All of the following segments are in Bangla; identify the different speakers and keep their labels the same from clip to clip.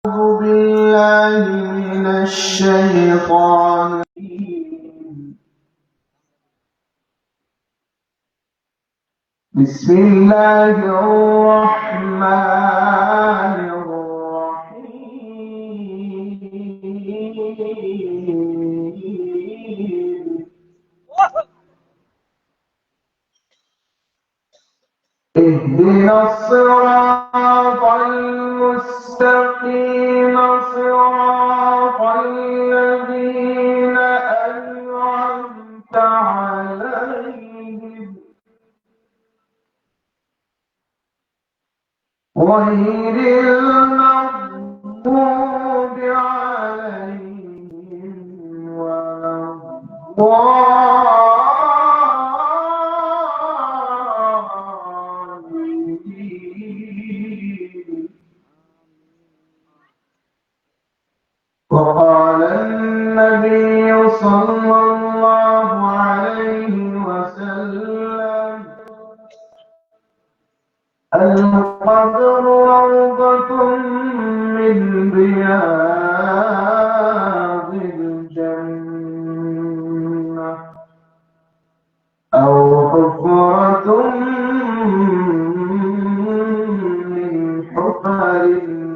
Speaker 1: أعوذ بالله من الشيطان الرجيم. بسم الله الرحمن الرحيم. اهدنا الصراط المستقيم صراط الذين أنعمت عليهم غير المغضوب عليهم ولا الضالين. وقال النبي صلى الله عليه وسلم: القبر روضة من رياض الجنة أو حفرة من حفر النار.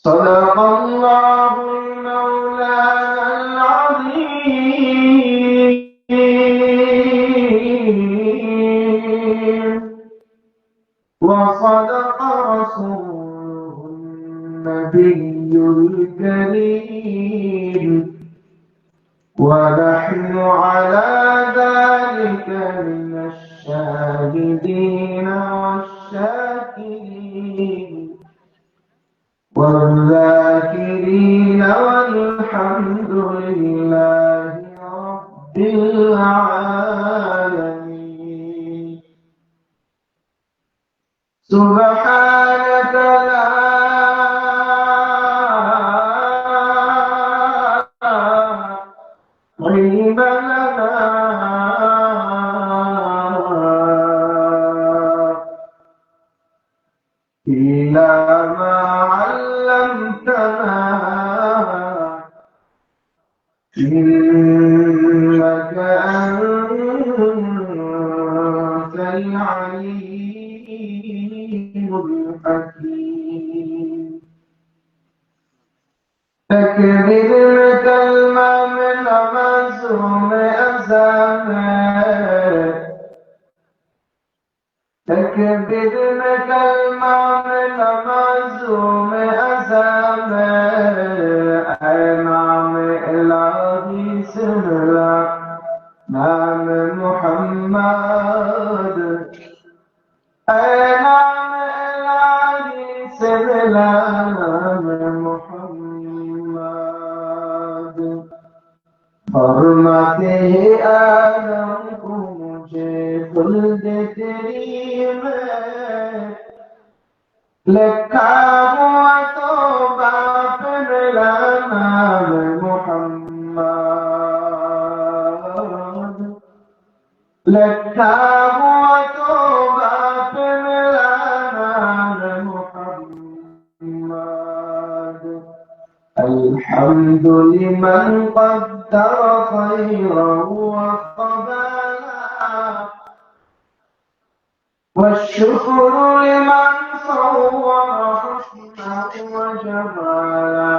Speaker 1: صدق الله مولانا العظيم وصدق رسوله النبي الكريم ونحن على ذلك من الشاهدين والشاكرين والذاكرين والحمد لله رب العالمين. سبحانك لا علم لنا إلا ما علمتنا إنك أنت العليم الحكيم. تكبر الكلمة من مزوم أزامه تكبر الكلمة من مزوم أزامه أنعم إلهي سهلا نعم محمد أنعم إلهي سهلا نعم محمد حرمته آدم کو مجھے خلد تیری میں لکھا ہوا تو باپ ملا نام محمد لکھا ہوا تو باپ ملا نام محمد. الحمد لمن قدر خيرا وقبلا والشكر لمن صور حسنا وجمالا.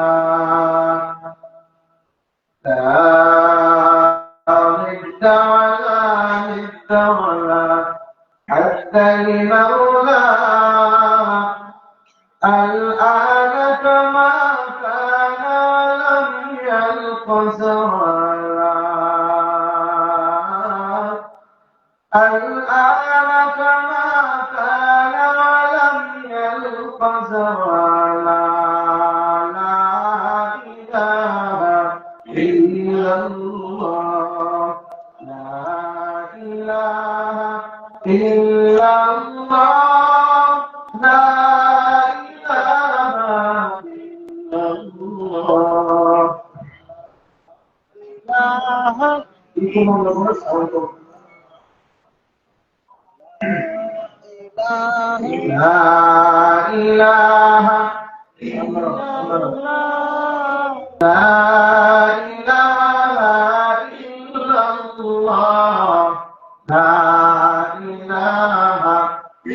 Speaker 1: لا ند ولا ند ولا حد لمولى الآن كما كان ولم يلق زوالا. الآن كما كان ولم يلق زوالا. لا إله إلا الله لا إله إلا الله لا إله إلا الله. لا ইলাহা ইল্লাল্লাহ লা ইলাহা ইল্লাল্লাহ লা ইলাহা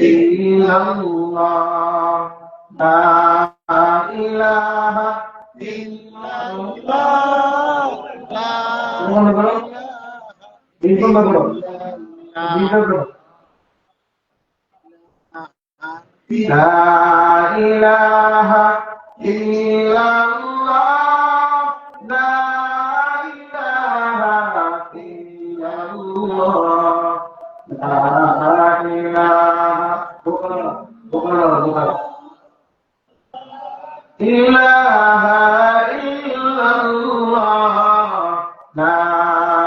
Speaker 1: ইল্লাল্লাহ লা ইলাহা ইল্লাল্লাহ لا إله إلا الله لا إله إلا الله لا إله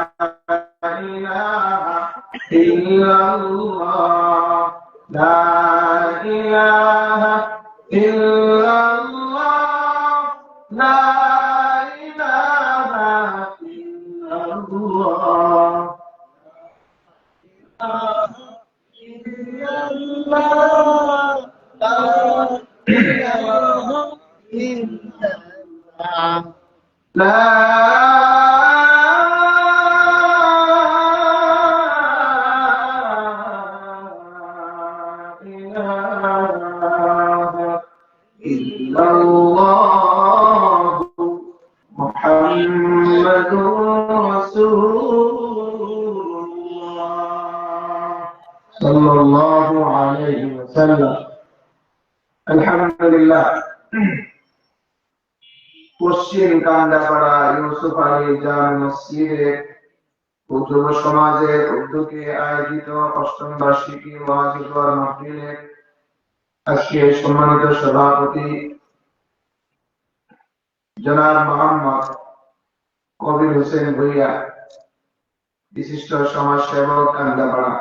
Speaker 1: إله إلا الله لا إله إلا الله لا إله إلا الله لا إله إلا الله محمد رسول الله صلى الله عليه وسلم الحمد لله পশ্চিম কান্দাপাড়া ইউসুফ আলী জামে মসজিদে যুব সমাজের উদ্যোগে আয়োজিত অষ্টম বার্ষিকী ওয়াজ মাহফিলের আজকে সম্মানিত সভাপতি জনাব মোহাম্মদ কবির হোসেন ভুইয়া, বিশিষ্ট সমাজসেবক কান্দাপাড়া।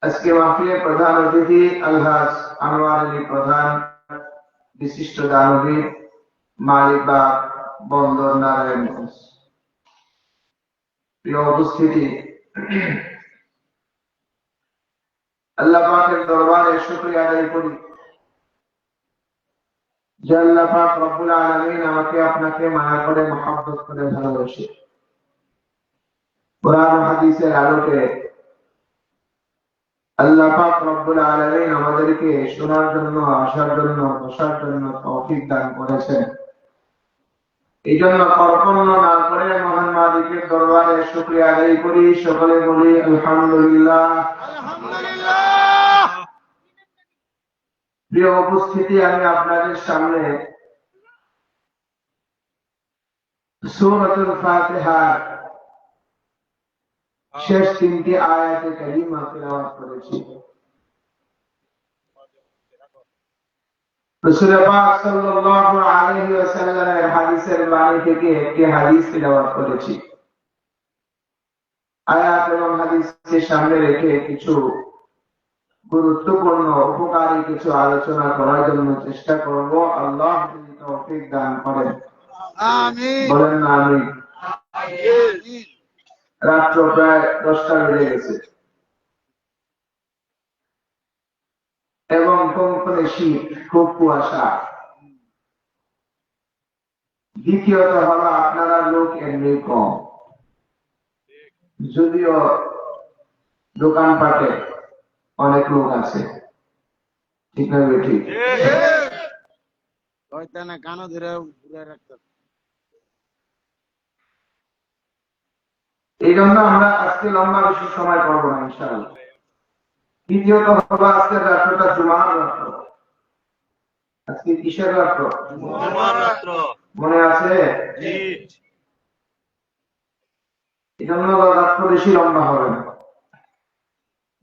Speaker 1: আজকে মাহফিলের প্রধান অতিথি আলহাজ আনোয়ার আলী প্রধান, বিশিষ্ট দানবীর, মালিকবাগ, বন্দর, নারায়ণগঞ্জ। প্রিয় উপস্থিতি, আল্লাহ পাকের দরবারে শুকরিয়া আদায় করি যে আল্লাহ পাক রব্বুল আলামিন আমাকে আপনাকে মায়া করে মহব্বত করে ভালোবাসে। কোরআন ও হাদিসের আলোকে আল্লাহ পাক রব্বুল আলামিন আমাদেরকে শোনার জন্য, আসার জন্য, বসার জন্য তৌফিক দান করেছেন। এই জন্য কর্পণ্য না করে মহান মালিকের দরবারে শুকরিয়া আদায় করি। সকলে বলি আলহামদুলিল্লাহ। প্রিয় উপস্থিতি, আমি আপনাদের সামনে সূরাতুল ফাতিহার শেষ তিনটি আয়াতে কারিমা তেলাওয়াত করেছি। রাসূল পাক সাল্লাল্লাহু আলাইহি ওয়াসাল্লামের হাদিসের বাণী থেকে একটি হাদিস তেলাওয়াত করেছি। আয়াত এবং হাদিসকে সামনে রেখে কিছু গুরুত্বপূর্ণ উপকারী কিছু আলোচনা করার জন্য চেষ্টা করব। আল্লাহ যদি তৌফিক দান করেন, আমিন বলেন না আমিন। রাত্র প্রায় 10টা বেজে গেছে এবং কনকনে শীত, খুব কুয়াশা। দ্বিতীয়ত হলো আপনারা লোক এমনি কম, যদিও দোকানপাটে অনেক লোক আছে, ঠিক না? ঠিক। এই জন্য আমরা আজকে লম্বা বেশি সময় করবো না ইনশাআল্লাহ। দ্বিতীয়ত হলো আজকের রাত্রটা জুমার রাত্র। আজকে কিসের রাত্র? জুমার রাত্র। মনে আছে? এই জন্য রাত্র বেশি লম্বা হবে না।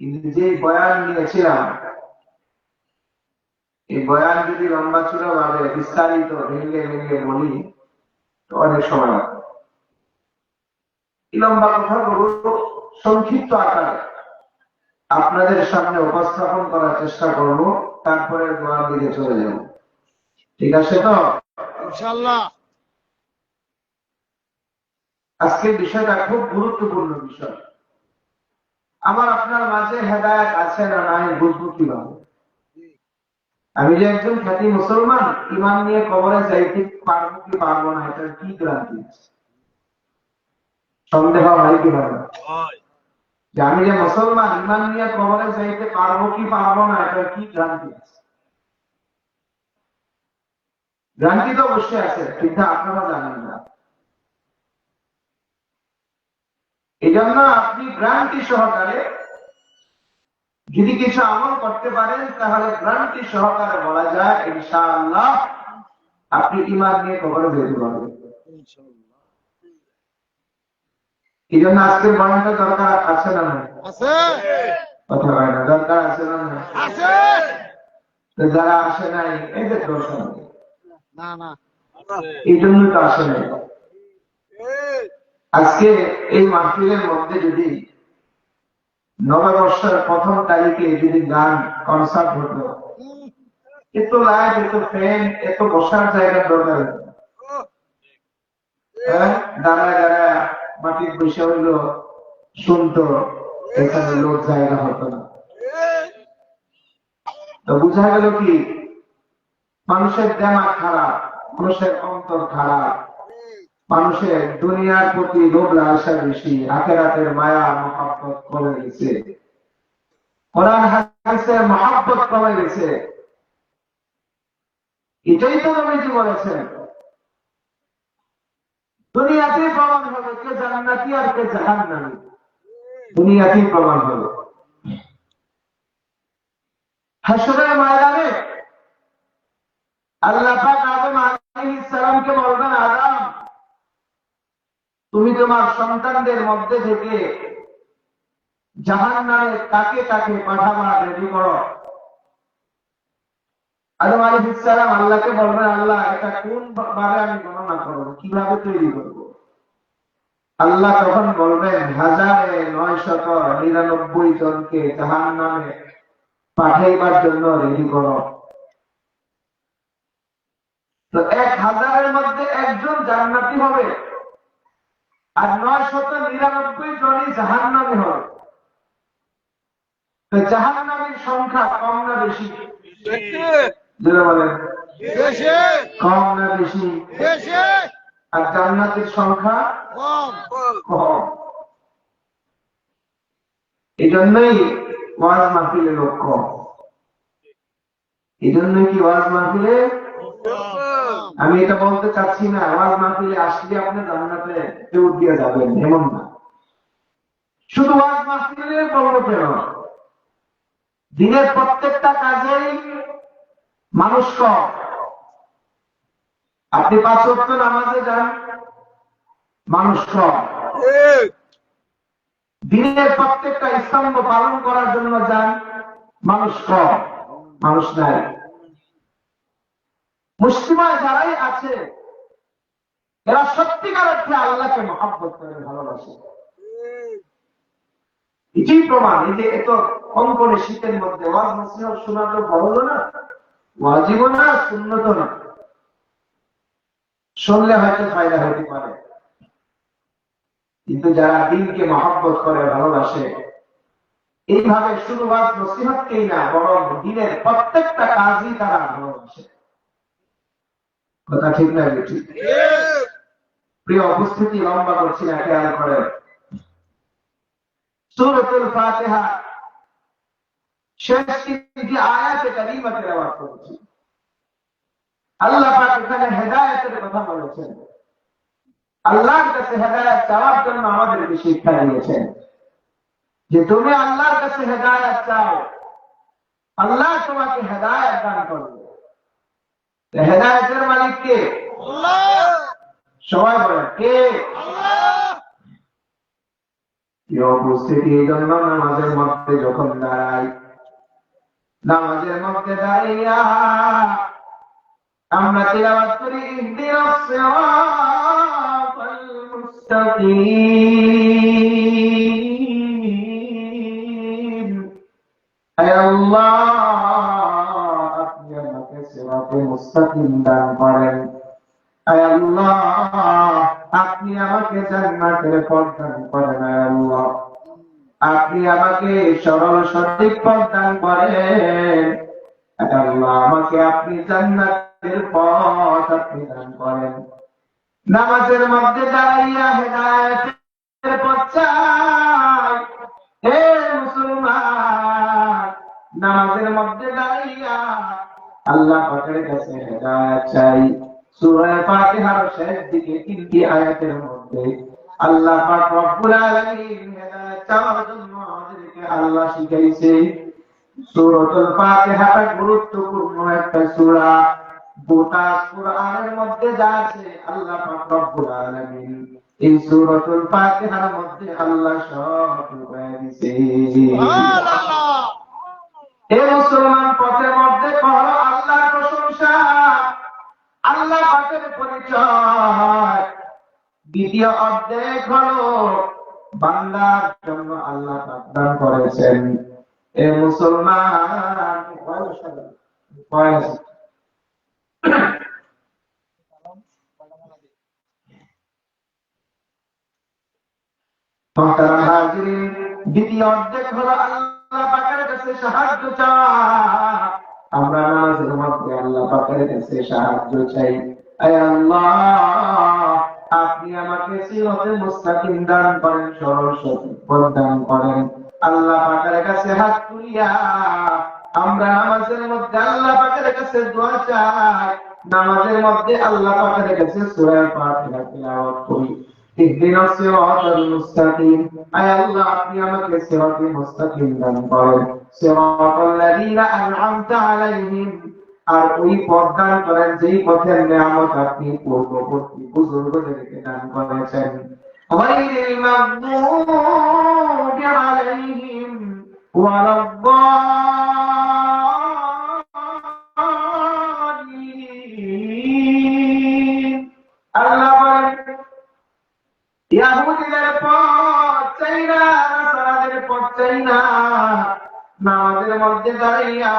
Speaker 1: কিন্তু যে বয়ান নিয়েছিলাম, এই বয়ান যদি লম্বা ছিল ভাবে বিস্তারিত ভেঙে ভেঙে বলি তো অনেক সময় লাগবে। এই লম্বা কথাগুলো সংক্ষিপ্ত আকারে আপনাদের সামনে উপস্থাপন করার চেষ্টা করব, তারপরে দোয়ার দিকে চলে যাব। ঠিক আছে তো? ইনশাআল্লাহ। আজকের বিষয়টা খুব গুরুত্বপূর্ণ বিষয়। আমার আপনার মাঝে হেদায়েত আছে না নাই বুঝবো কিভাবে? আমি যে একজন খ্যাতি মুসলমান, ইমান নিয়ে কবরে যাইতে পারবো কি পারবো না, এটার কি গ্যারান্টি? সন্দেহ হয় কিভাবে যে আমি যে মুসলমান, ইমান নিয়ে কবরে যাইতে পারবো কি পারবো না, এটার কি গ্যারান্টি আছে? গ্যারান্টি তো অবশ্যই আছে, কিন্তু আপনারা জানেন না। এই জন্য আপনি গ্যারান্টি সহকারে যদি কিছু আমল করতে পারেন, তাহলে গ্যারান্টি সহকারে বলা যায় ইনশাআল্লাহ আপনি ঈমান নিয়ে কবরে যেতে পারবেন। এই জন্য আজকের বয়ানটা দরকার আছে না? আছে। কথা হয় না, দরকার আছে না? আছে। যারা আসে নাই এদের দরকার না, না এই জন্য তো আসে নাই। আজকে এই মাহফিলের মধ্যে যদি নববর্ষের প্রথম তারিখে যদি গান কনসার্ট হতো, এত লাইট, এত ফ্যান, এত বসার জায়গার দরকার, দাঁড়ায় দাঁড়ায় মাটির পয়সা হইল শুনতো, এখানে লোক জায়গা হতো না। তো বোঝা গেল কি, মানুষের দেমাগ খারাপ, মানুষের অন্তর খারাপ, মানুষের দুনিয়ার প্রতি লোভ লালসা বেশি, আখিরাতের মায়া মহব্বত কমে গেছে, কোরআন হাদিসের মহব্বত কমে গেছে। এটাই তো নবীজি বলেছেন, দুনিয়াতেই প্রমাণ হবে কে জান্নাতি আর কে জাহান্নামী, দুনিয়াতেই প্রমাণ হবে। হাশরের ময়দানে আল্লাহ পাক আদম আলাইহিস সালামকে বলবেন, আদম তুমি তোমার সন্তানদের মধ্যে থেকে জাহান্নামে কাকে কাকে পাঠাবা রেডি করো। আদম আলাইহিস সালাম আল্লাহকে বলবেন, আল্লাহ এটা কোন ভাবে আমি গণনা করব, কিভাবে তৈরি করব? আল্লাহ তখন বলবেন 1999 জনকে জাহান্নামে পাঠাইবার জন্য রেডি করো। তো 1000-এর মধ্যে একজন জান্নাতি হবে আর 999 জনই জাহান্নামী হবে। তো জাহান্নামীর সংখ্যা কম না বেশি? বলেন কম না বেশি? আর জান্নাতের সংখ্যা কম। এই জন্যই ওয়াজ মাহফিলে লোক কম। এই জন্যই কি ওয়াজ মাহফিলে, আমি এটা বলতে চাচ্ছি না ওয়াজ মাহফিলে আসলে আপনি জান্নাতে দৌড় দিয়ে যাবেন, এমন না। শুধু ওয়াজ মাহফিলে বলবো কেন, দিনের প্রত্যেকটা কাজেই মানুষ কম। আপনি 5 ওয়াক্ত নামাজে যান, মানুষ কম। দিনের প্রত্যেকটা স্তম্ভ পালন করার জন্য যান, মানুষ কম, মানুষ নাই। মুসলিমায় যারাই আছে এরা সত্যিকার অর্থে আল্লাহকে মহব্বত করে, ভালোবাসে। এটাই প্রমাণ। এই যে এত কনকনে শীতের মধ্যে ওয়াজ নসিহত শোনার তো বড় না, ওয়াজিবও না, সুন্নতও না, শুনলে হয়তো ফায়দা হতে পারে। কিন্তু যারা দিনকে মহব্বত করে, ভালোবাসে, এইভাবে শুধু ওয়াজ নসিহতকেই না, বরং দিনের প্রত্যেকটা কাজই তারা ভালোবাসে। কথা ঠিক না? ঠিক। প্রিয় উপস্থিতি, লম্বা করছি না, খেয়াল করেন। সূরাতুল ফাতিহা শেষ 3টি আয়াতে কারিমা তেলাওয়াত করেছি। আল্লাহ পাক এখানে হেদায়েতের কথা বলেছেন। আল্লাহর কাছে হেদায়েত চাওয়ার জন্য আমাদেরকে শিক্ষা দিয়েছেন যে তুমি আল্লাহর কাছে হেদায়েত চাও, আল্লাহ তোমাকে হেদায়েত দান করবে। হেদায়েতের মালিক কে? আল্লাহ। সবাই বলেন কে? আল্লাহ। এই উপস্থিতি, এই জন্য নামাজের মধ্যে যখন দাঁড়াই, নামাজের মধ্যে দাঁড়াইয়া আমরা তিলাওয়াত করি ইহদিনাস সিরাতাল মুস্তাকিম। হে আল্লাহ, আপনি আমাকে সিরাতে মুস্তাকিম দান করেন। হে আল্লাহ, আপনি আমাকে জান্নাতের পথ দান করেন। হে আল্লাহ, আপনি আমাকে সরল সঠিক পথ দান করেন। আল্লাহ আমাকে আপনি জান্নাতের পথ আপনি দান করেন। নামাজের মধ্যে দাঁড়াইয়া হেদায়েতের পথ চাই। হে মুসলমান, নামাজের মধ্যে দাঁড়াইয়া আল্লাহ পাকের কাছে হেদায়েত চাই। সূরা ফাতিহার শেষ দিকে 3টি আয়াতের মধ্যে আল্লাহ পাক রব্বুল আলামিন হেদায়েত চাওয়ার জন্য আমাদেরকে আল্লাহ শিখাইছে। সূরাতুল ফাতিহা গুরুত্বপূর্ণ একটা সূরা। গোটা কুরআনের মধ্যে যা আছে আল্লাহ পাক রব্বুল আলামিন এই সূরাতুল ফাতিহার মধ্যে আল্লাহ সব বলে দিয়েছে। সুবহানাল্লাহ। হে মুসলমান, পথের মধ্যে করো আল্লাহর প্রশংসা, আল্লাহ পাকের পরিচয়। দ্বিতীয় অধ্যায় হলো বান্দার জন্য আল্লাহ পাক দান করেছেন। এ মুসলমান, দ্বিতীয় অর্ধেক হলো আল্লাহ পাকের কাছে সাহায্য চাওয়া। আমরা নামাজের মধ্যে আল্লাহ পাকের কাছে সাহায্য চাই। আয় আল্লাহ, আপনি আমাকে সিরাতে মুস্তাকিম দান করেন, সরল সঠিক পথ দান করেন। আল্লাহ পাকের কাছে হাত তুলিয়া আমরা নামাজের মধ্যে আল্লাহ পাকের কাছে দোয়া চাই। নামাজের মধ্যে আল্লাহ পাকের কাছে সূরা ফাতিহা তিলাওয়াত করি। ইহদিনাস সিরাতাল মুস্তাকিম, আয় আল্লাহ আপনি আমাকে সিরাতে মুস্তাকিম দান করেন। সিরাতাল লাযীনা আন'আমতা আলাইহিম, আর ওই পথ দান করেন যেই পথের নিয়ামত আপনি পূর্ববর্তী বুজুর্গদেরকে দান করেছেন। গায়রিল মাগদুবি আলাইহিম ওয়ালাদ-দাল্লিন। আল্লাহ বলেন ইহুদিদের পথ চাই না, নাসারাদের পথ চাই না। নামাজের মধ্যে দাঁড়িয়ে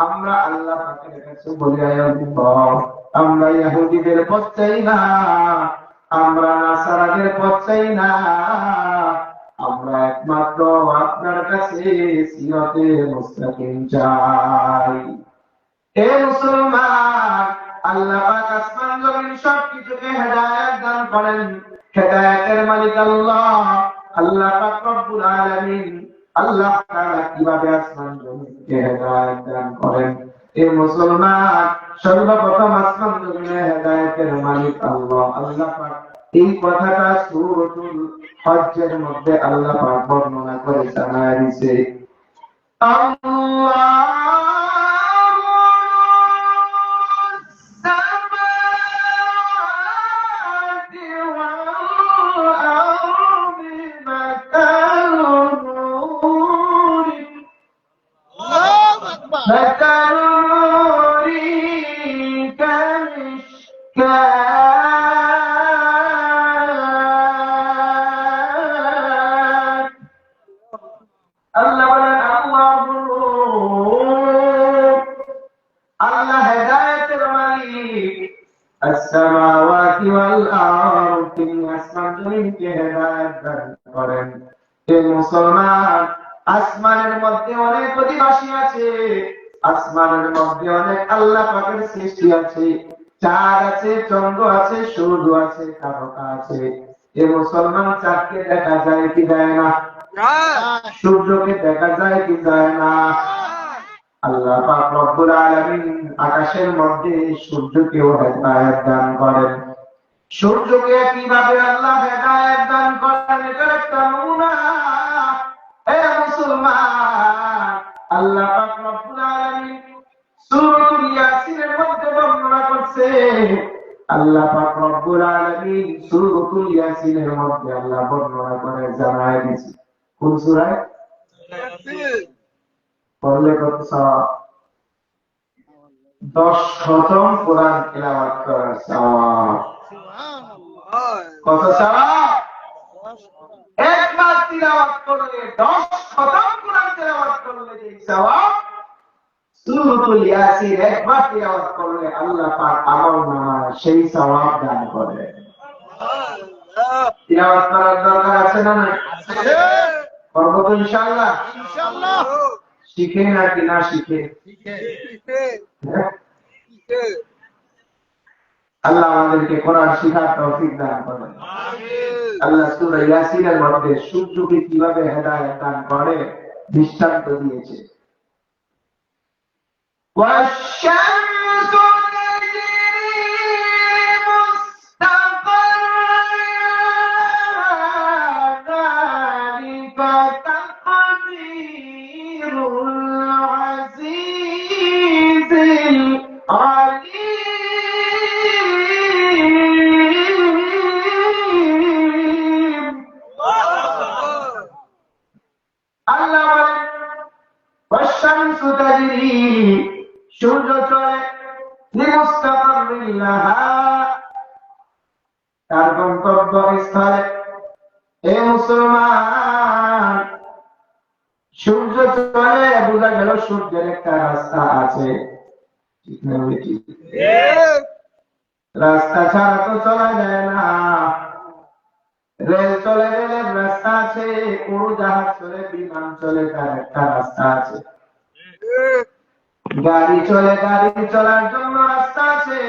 Speaker 1: আমরা আল্লাহ পাকের কাছে বলি, আমরা ইহুদিদের পথ চাই না, আমরা নাসারাদের পথ চাই না, আমরা একমাত্র আপনার কাছে সিরাতে মুস্তাকিম চাই। হে মুসলমান, আল্লাহ পাক আসমান জমিন সবকিছুকে হেদায়েত দান করেন। হেদায়েতের মালিক আল্লাহ, আল্লাহ পাক রব্বুল আলামিন। আল্লাহ তাআলা কিভাবে আসমান জমিনকে হেদায়েত দান করেন? হে মুসলমান, সর্বপ্রথম আসমান জমিনে হেদায়েতের মালিক আল্লাহ। আল্লাহ পাক এই কথাটা সূরাতুল হজ্জের মধ্যে আল্লাহ পাক বর্ণনা করে জানায় দিয়েছে। আল্লাহ আসসামাওয়াতি ওয়াল আরদ, তিনি আসমান জমিনকে হেদায়েত দান করেন। হে মুসলমান, আসমানের মধ্যে অনেক অধিবাসী আছে, আসমানের মধ্যে অনেক আল্লাহ পাকের সৃষ্টি আছে। চাঁদ আছে, চন্দ্র আছে, সূর্য আছে, তারকা আছে। হে মুসলমান, চাঁদকে দেখা যায় কি যায় না? সূর্যকে দেখা যায় কি যায় না? আল্লাহ পাক রব্বুল আলামিন আকাশের মধ্যে সূর্যকেও হেদায়েত দান করেন। সূর্যকে কিভাবে আল্লাহ হেদায়েত দান করেন এটার একটা নমুনা। হে মুসলমান, আল্লাহ পাক রব্বুল আলামিন সূরাতুল ইয়াসিনের মধ্যে বর্ণনা করছে। আল্লাহ পাক রব্বুল আলামিন সূরাতুল ইয়াসিনের মধ্যে আল্লাহ বর্ণনা করে জানায় দিয়েছে। কোন সূরা? পড়লে কত সওয়াব? 10 খতম কোরআন তেলাওয়াত করার সওয়াব। কত সওয়াব? একবার তিলাওয়াত করলে 10 খতম কোরআন তেলাওয়াত করলে যে সওয়াব, সূরাতুল ইয়াসিন একবার তিলাওয়াত করলে আল্লাহ পাক আমলনামায় সেই সওয়াব দান করেন। তিলাওয়াত করার দরকার আছে না? আছে। করবো তো ইনশাআল্লাহ।
Speaker 2: ইনশাআল্লাহ।
Speaker 1: শিখে নাকি না শিখে? আল্লাহ আমাদেরকে কোরআন শিখার তৌফিক দান করেন। আল্লাহ সূরা ইয়াসিনের মধ্যে সূর্যকে কিভাবে হেদায়েত দান করে দৃষ্টান্ত দিয়েছে। والشمس تجري مستقرا ذلك تقدير العزيز العليم। আল্লাহ বলেন والشمس تجري সূর্য চলে লিমুস্তাকাররিন লাহা তার গন্তব্য স্থলে। এ মুসলমান, সূর্য চলে বোঝা গেল সূর্যের একটা রাস্তা আছে, ঠিক না বেটি? রাস্তা ছাড়া তো চলা যায় না। রেল চলে রেলের রাস্তা আছে, উড়োজাহাজ চলে, বিমান চলে, তার একটা রাস্তা আছে। গাড়ি চলে, গাড়ি চলার জন্য রাস্তা আছে।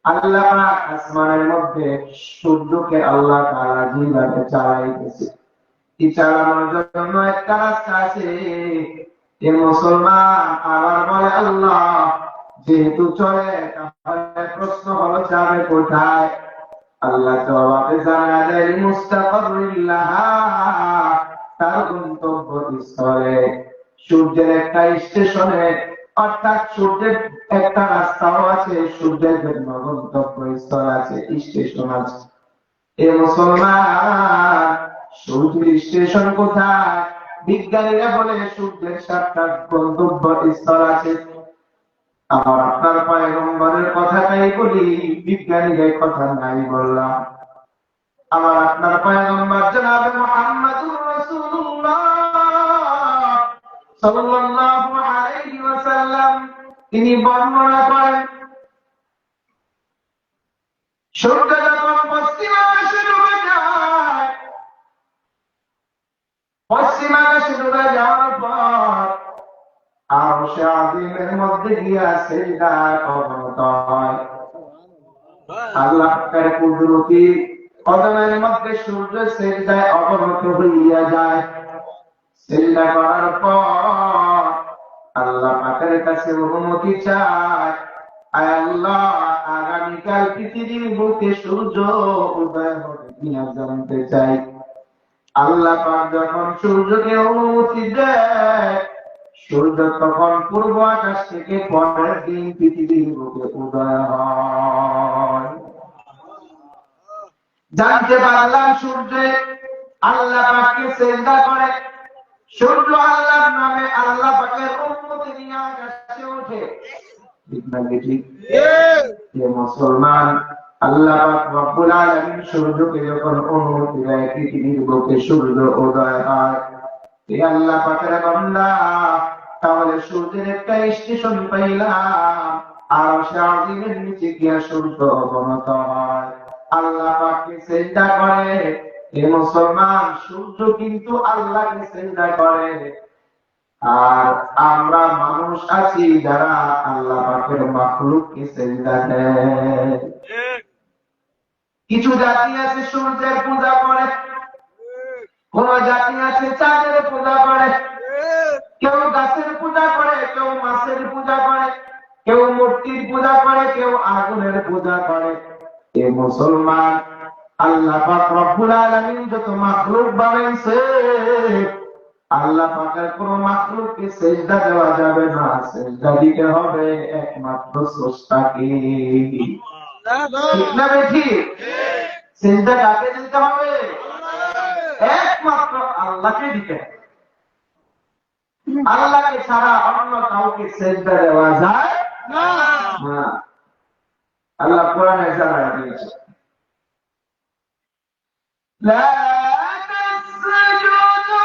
Speaker 1: আল্লাহ পাক আসমানের মধ্যে সূর্যকে আল্লাহ তাআলা যেভাবে চালাইতেছে, এই চালানোর জন্য একটা রাস্তা আছে। এ মুসলমান আবার বলে আল্লাহ যেহেতু চলে, তাহলে প্রশ্ন হলো যাবে কোথায়? আল্লাহ জবাবে জানা দেয় মুস্তাকাররিল্লাহা তার গন্তব্য স্থলে, সূর্যের একটা স্টেশনে, অর্থাৎ সূর্যের একটা রাস্তাও আছে, সূর্যের জন্য গন্তব্য স্থল আছে, স্টেশন আছে। এ মুসলমান, সূর্যের স্টেশন কোথায়? বিজ্ঞানীরা বলে সূর্যের 7টা গন্তব্য স্থল আছে। আমার আপনার পয়গম্বরের কথাটাই বলি, বিজ্ঞানীদের কথা নাই বললাম। আমার আপনার পয়গম্বর জনাবে মুহাম্মদুর রাসূলুল্লাহ সাল্লাল্লাহু আলাইহি ওয়াসাল্লাম তিনি বর্ণনা করেন, সূর্য যখন পশ্চিম আকাশে ডুবে যায়, পশ্চিম আকাশে ডুবে যাওয়ার পর আরশে আযীমের মধ্যে গিয়া সিজদায় অবনত হয়। আল্লাহ পাকের কুদরতি কদমের মধ্যে সূর্য সিজদায় অবনত হইয়া যায়। সিজদা করার পর আল্লাহ পাকের কাছে অনুমতি চায়, আয় আল্লাহ আগামীকাল পৃথিবীর বুকে সূর্য উদয় হবে কিনা জানতে চাই। আল্লাহ পাক যখন সূর্যকে অনুমতি দেয়, সূর্য তখন পূর্ব আকাশ থেকে পরের দিন পৃথিবীর বুকে উদয় হয়। জানতে পারলাম সূর্য আল্লাহ পাককে সিজদা করে। সূর্য আল্লাহর নামে আল্লাহ পাকের অনুমতি নিয়ে আকাশে ওঠে, ঠিক না ঠিক? মুসলমান, আল্লাহ পাক রব্বুল আলামিন সূর্যকে যখন অনুমতি দেয় পৃথিবীর বুকে সূর্য উদয় হয়, এই আল্লাহ পাকের বান্দা, তাহলে সূর্যের একটা স্টেশন পাইলাম, আরশে আযীমের নিচে গিয়া সূর্য অবনত হয়, আল্লাহ পাককে সিজদা করে। এ মুসলমান, সূর্য কিন্তু আল্লাহকে সিজদা করে। আর আমরা মানুষ আছি যারা আল্লাহ পাকের মাখলুককে সিজদা দেয়। কিছু জাতি আছে সূর্যের পূজা করে, কোন জাতি আছে চাঁদের পূজা করে, কেউ গাছের পূজা করে, কেউ মাছের পূজা করে, কেউ মূর্তির পূজা করে, কেউ আগুনের পূজা করে। এ মুসলমান, আল্লাহ পাক রব্বুল আলামিন যত মাখলুক বানাইছে, আল্লাহ পাকের কোন মাখলুককে সিজদা দেওয়া যাবে না, সিজদা দিতে হবে একমাত্র স্রষ্টাকে। ঠিক না ঠিক? সিজদা কাকে দিতে হবে? একমাত্র আল্লাহকে দিতে হবে। আল্লাহকে ছাড়া অন্য কাউকে সিজদা দেওয়া যায় না। আল্লাহ কোরআনে জানায় দিয়েছে, লা তাসজুদু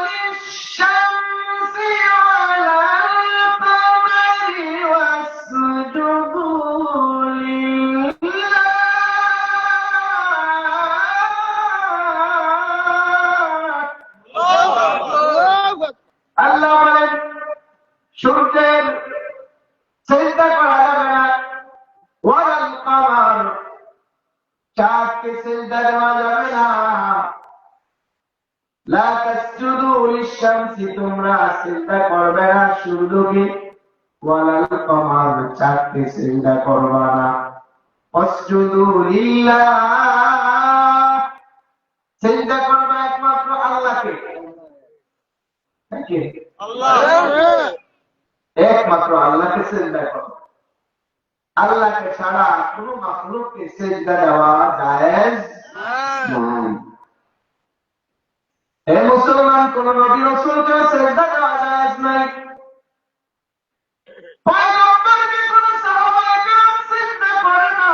Speaker 1: লিশ-শামসি ওয়ালাল কামারি ওয়াসজুদু লিল্লাহ সূর্যের সিজদা করা যাবে না, ওয়াল কমার চাঁদকে সিজদা দেওয়া যাবে না। লা তাসজুদু লিশ-শামসি, তোমরা সিজদা করবে না সূর্যকে, ওয়াল কমার চাঁদকে সিজদা করবে না। ওয়াসজুদু লিল্লাহ, সিজদা করবে একমাত্র আল্লাহকে। কে? আল্লাহ। একমাত্র আল্লাহকে সিজদা করবে। আল্লাহকে ছাড়া কোনো মাখলুককে সিজদা দেওয়া জায়েজ নয়। হে মুসলমান, কোন নবী রাসূলকে সিজদা দেওয়া জায়েজ নাই। পয়গম্বরকে কোন সাহাবায়ে কেরাম সিজদা করে না।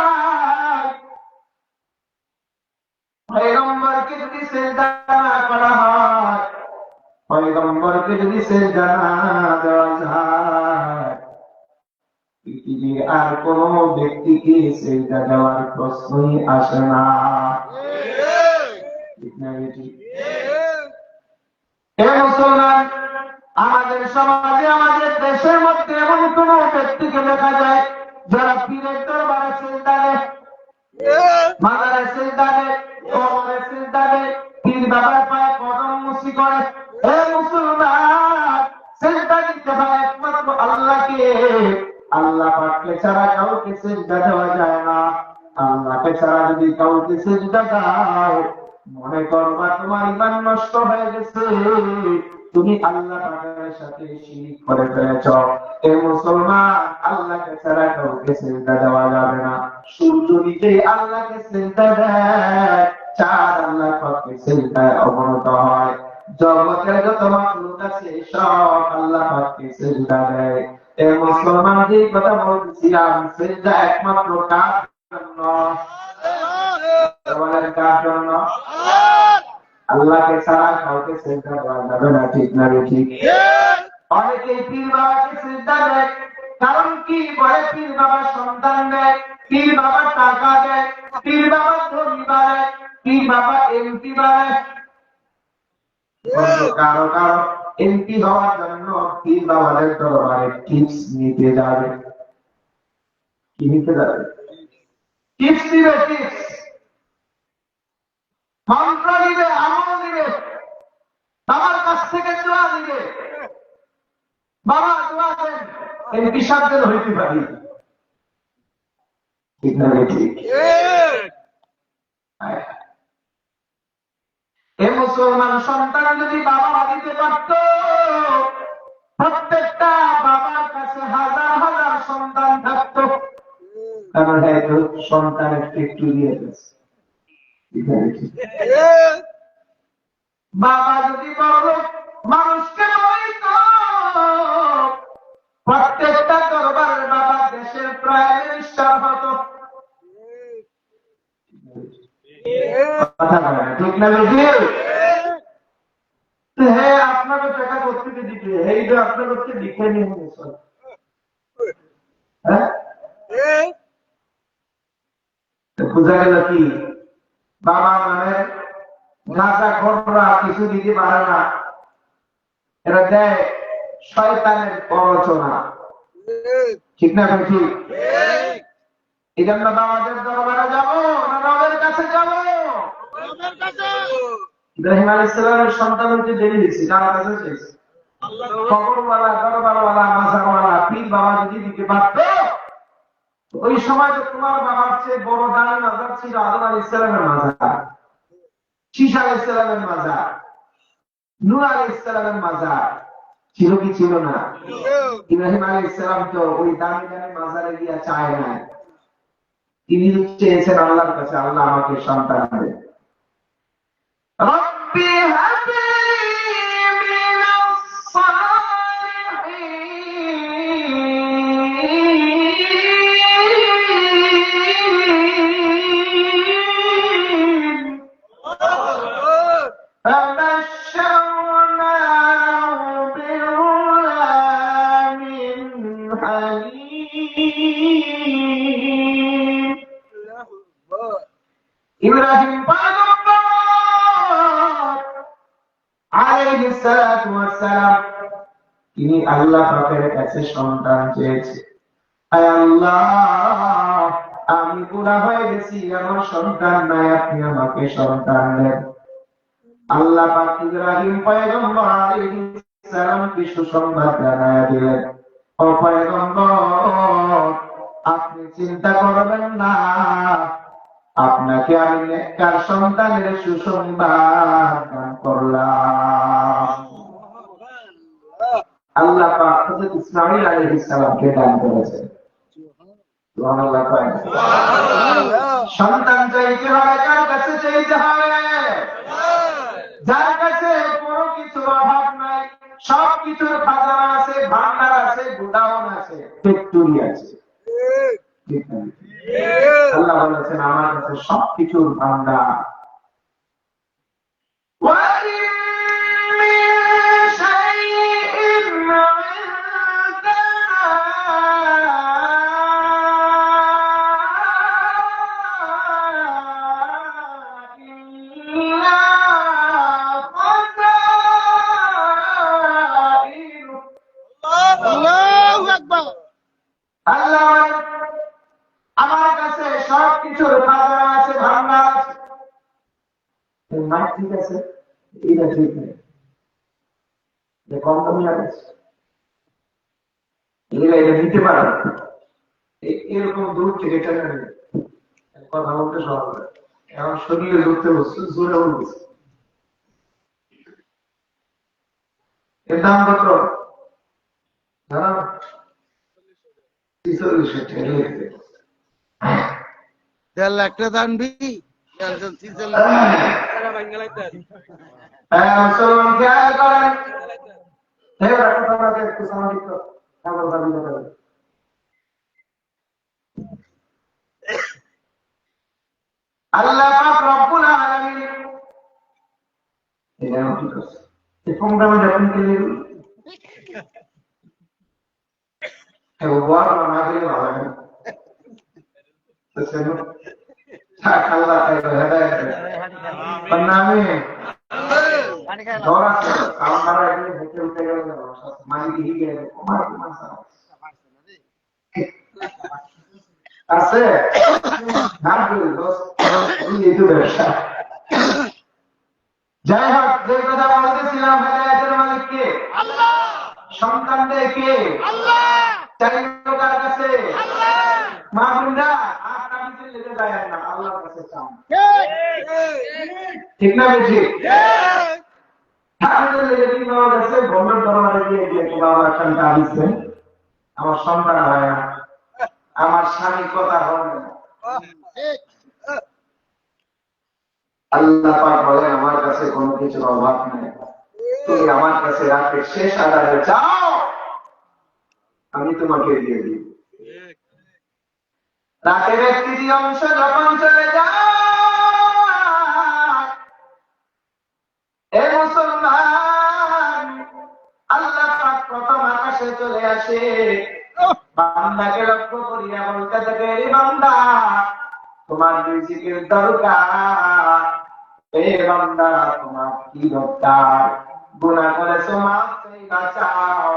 Speaker 1: পয়গম্বরকে যদি সিজদা না করা হয়, পয়গম্বরকে যদি সিজদা না দেওয়া যায়, পৃথিবীর আর কোন ব্যক্তিকে সিজদা দেওয়ার প্রশ্নই আসে না। ঠিক না? হে মুসলমান, আমাদের সমাজে, আমাদের দেশের মধ্যে এমন কোন ব্যক্তিকে দেখা যায় যারা পীরের দরবারে সিজদা দেয়, মাজারে সিজদা দেয়, কবরে সিজদা দেয়, পীর বাবার পায়ে কদম মুসি করে। হে মুসলমান, সিজদা দিতে হয় একমাত্র আল্লাহকে। আল্লাহ পাককে ছাড়া কাউকে সিজদা দেওয়া যায় না। আল্লাহকে ছাড়া যদি কাউকে সিজদা দাও, মনে করবা তোমার ঈমান নষ্ট হয়ে গেছে, তুমি আল্লাহ পাকের সাথে শিরক করে ফেলেছ। এ মুসলমান, আল্লাহকে ছাড়া কাউকে সিজদা দেওয়া যাবে না। সূর্য নিজেই আল্লাহকে সিজদা দেয়, চাঁদ আল্লাহ পাকের সিজদায় অবনত হয়, জগতের যত মাখলুক আছে সব আল্লাহ পাককে সিজদা দেয়। এ মুসলমান, যে কথা বলছিলাম, সিজদা একমাত্র কার জন্য? কার জন্য? আল্লাহকে ছাড়া কাউকে সিজদা দেওয়া যাবে না। ঠিক না? ঠিক। অনেকে পীর বাবাকে সিজদা দেয়, কারণ কি বলে? পীর বাবা সন্তান দেয়, পীর বাবা টাকা দেয়, পীর বাবা ধনী বাড়ায়, পীর বাবা এমপি বাড়ায়। কারো কারো এমপি হওয়ার জন্য পীর বাবাদের দরবারে টিপস নিতে যাবে। কি নিতে যাবে? টিপস দিবে, টিপস, মন্ত্র দিবে, আমল দিবে, বাবার কাছ থেকে দোয়া দিবে। বাবা দোয়া দেন, এমপি সাহেবদের হইতে পারি। ঠিক না? ঠিক। এ মুসলমান, সন্তান যদি বাবা দিতে পারত, প্রত্যেকটা বাবার কাছে হাজার হাজার সন্তান থাকত। কারণ সন্তান একটু দিয়ে গেছে। বাবা যদি বড় মানুষকে বলিত, প্রত্যেকটা দরবারের বাবা দেশের প্রায় মিনিস্টার হতো। ঠিক না? হ্যাঁ, আপনাকে টাকা করতে দিতে, এই যে আপনার হচ্ছে লিখে নিয়ে বোঝা গেল কি? বাবা মানে গাঁজা খোররা কিছু দিতে পারে না, এরা দেয় শয়তানের প্ররোচনা। ঠিক না? ঠিক। এই জন্য বাবাদের দরবারে যাবো না রবের কাছে যাবো? ইব্রাহিম আলাইহিস সালামের সন্তান হতে দেরি হয়েছে, কার কাছে চাইছে? কবরওয়ালা, দরবারওয়ালা, মাজারওয়ালা, পীর বাবা যদি দিতে পারত, ওই সময় তোমার বাবার চেয়ে বড় দামি মাজার ছিল আদম আলাইহিস সালামের মাজার, শীশ আলাইহিস সালামের মাজার, নূহ আলাইহিস সালামের মাজার। ছিল কি ছিল না? ইব্রাহিম আলাইহিস সালাম তো ওই দামি দামি মাজারে গিয়া চায় না, তিনি চেয়েছেন আল্লাহর কাছে, আল্লাহ আমাকে সন্তান দেন। রব্বি হাবলি মিনাস সালিহিন। فبشرناه بغلام حليم। ইব্রাহিম পয়গম্বর আলাইহিস সালাতু ওয়াস সালাম তিনি আল্লাহ পাকের কাছে সন্তান চেয়েছে। আয় আল্লাহ, আমি বুড়া হয়ে গেছি, আমার সন্তান নাই, আপনি আমাকে সন্তান দেন। আল্লাহ পাক ইব্রাহিম পয়গম্বর আলাইহিস সালামকে সুসংবাদ জানায়া দিলেন, ও পয়গম্বর, আপনি চিন্তা করবেন না, আপনাকে আমি নেককার সন্তানের সুসংবাদ দান করলাম। আল্লাহ পাক হযরত ইসমাঈল আলাইহিস সালামকে দান করেছেন। সুবহানাল্লাহ। সন্তান চাইতে হবে, কার কাছে চাইতে হবে? যার কাছে কোনো কিছুর অভাব নাই, সব কিছুর খাজানা আছে, ভান্ডার আছে, গোডাউন আছে, ফ্যাক্টরি আছে। আল্লাহ বলেছেন আমার কাছে সব কিছুর ভান্ডার। আমার কাছে সব কিছুর খাজানা আছে, ভান্ডার আছে। মাইক ঠিক আছে, এটা ঠিক নেই, কম কমই আছে, এটা দিতে পারে এরকম দূর থেকে টেনে নেবে, কথা বলতে সহজ হয়। এখন শরীরে ধরতে বসছে, জোরে বলতেছে। এর দাম কত জানো? ৪৬ টাকা লিখতে।
Speaker 2: 1.৫ লাখ টাকা দান ভি
Speaker 1: মুসলমান খেয়াল করেন, একটু সামাজিক আল্লাহ পাক রব্বুল আলামিন এই প্রোগ্রামে যখন গেলে ওয়ার না গেলে ভালো হয়। আল্লাহ হেদায়েত দেন। নামে ধরা আমরা একদিন হেঁটে উঠে গেল, মালিক হিগে গেল, কুমার কুমার আছে যাই হোক, যে কথা বলতেছিলাম, হেদায়েতের মালিক কে? আল্লাহ। সন্তান দেয় কে? আল্লাহ। চাইলো কার কাছে? আল্লাহ। মা বোনরা আর কামিতে লেগে যায় না, আল্লাহর কাছে চান। ঠিক না বেশি? ঠাকুরের লেগে দিন বাবা কাছে ভ্রমণ দরবারে গিয়ে গিয়ে বাবা সন্তান দিচ্ছেন, আমার সন্তান হয় না, আমার স্বামী কথা হবে না। আল্লাহ পাক বলেন আমার কাছে কোনো কিছুর অভাব নেই, তুমি আমার কাছে রাতের শেষ আড়ালে যাও, আমি তোমাকে দিয়ে দিব। রাতের একটি অংশ যখন চলে যায় মুসলমান, আল্লাহ পাক প্রথম আকাশে চলে আসে, বান্দাকে লক্ষ্য করিয়া বলতে থাকে, রে বান্দা, তোমার রিজিকের দরকার। এ বান্দা, তোমার কি দরকার? গুনাহ করেছো, মাফ চাইবা চাও।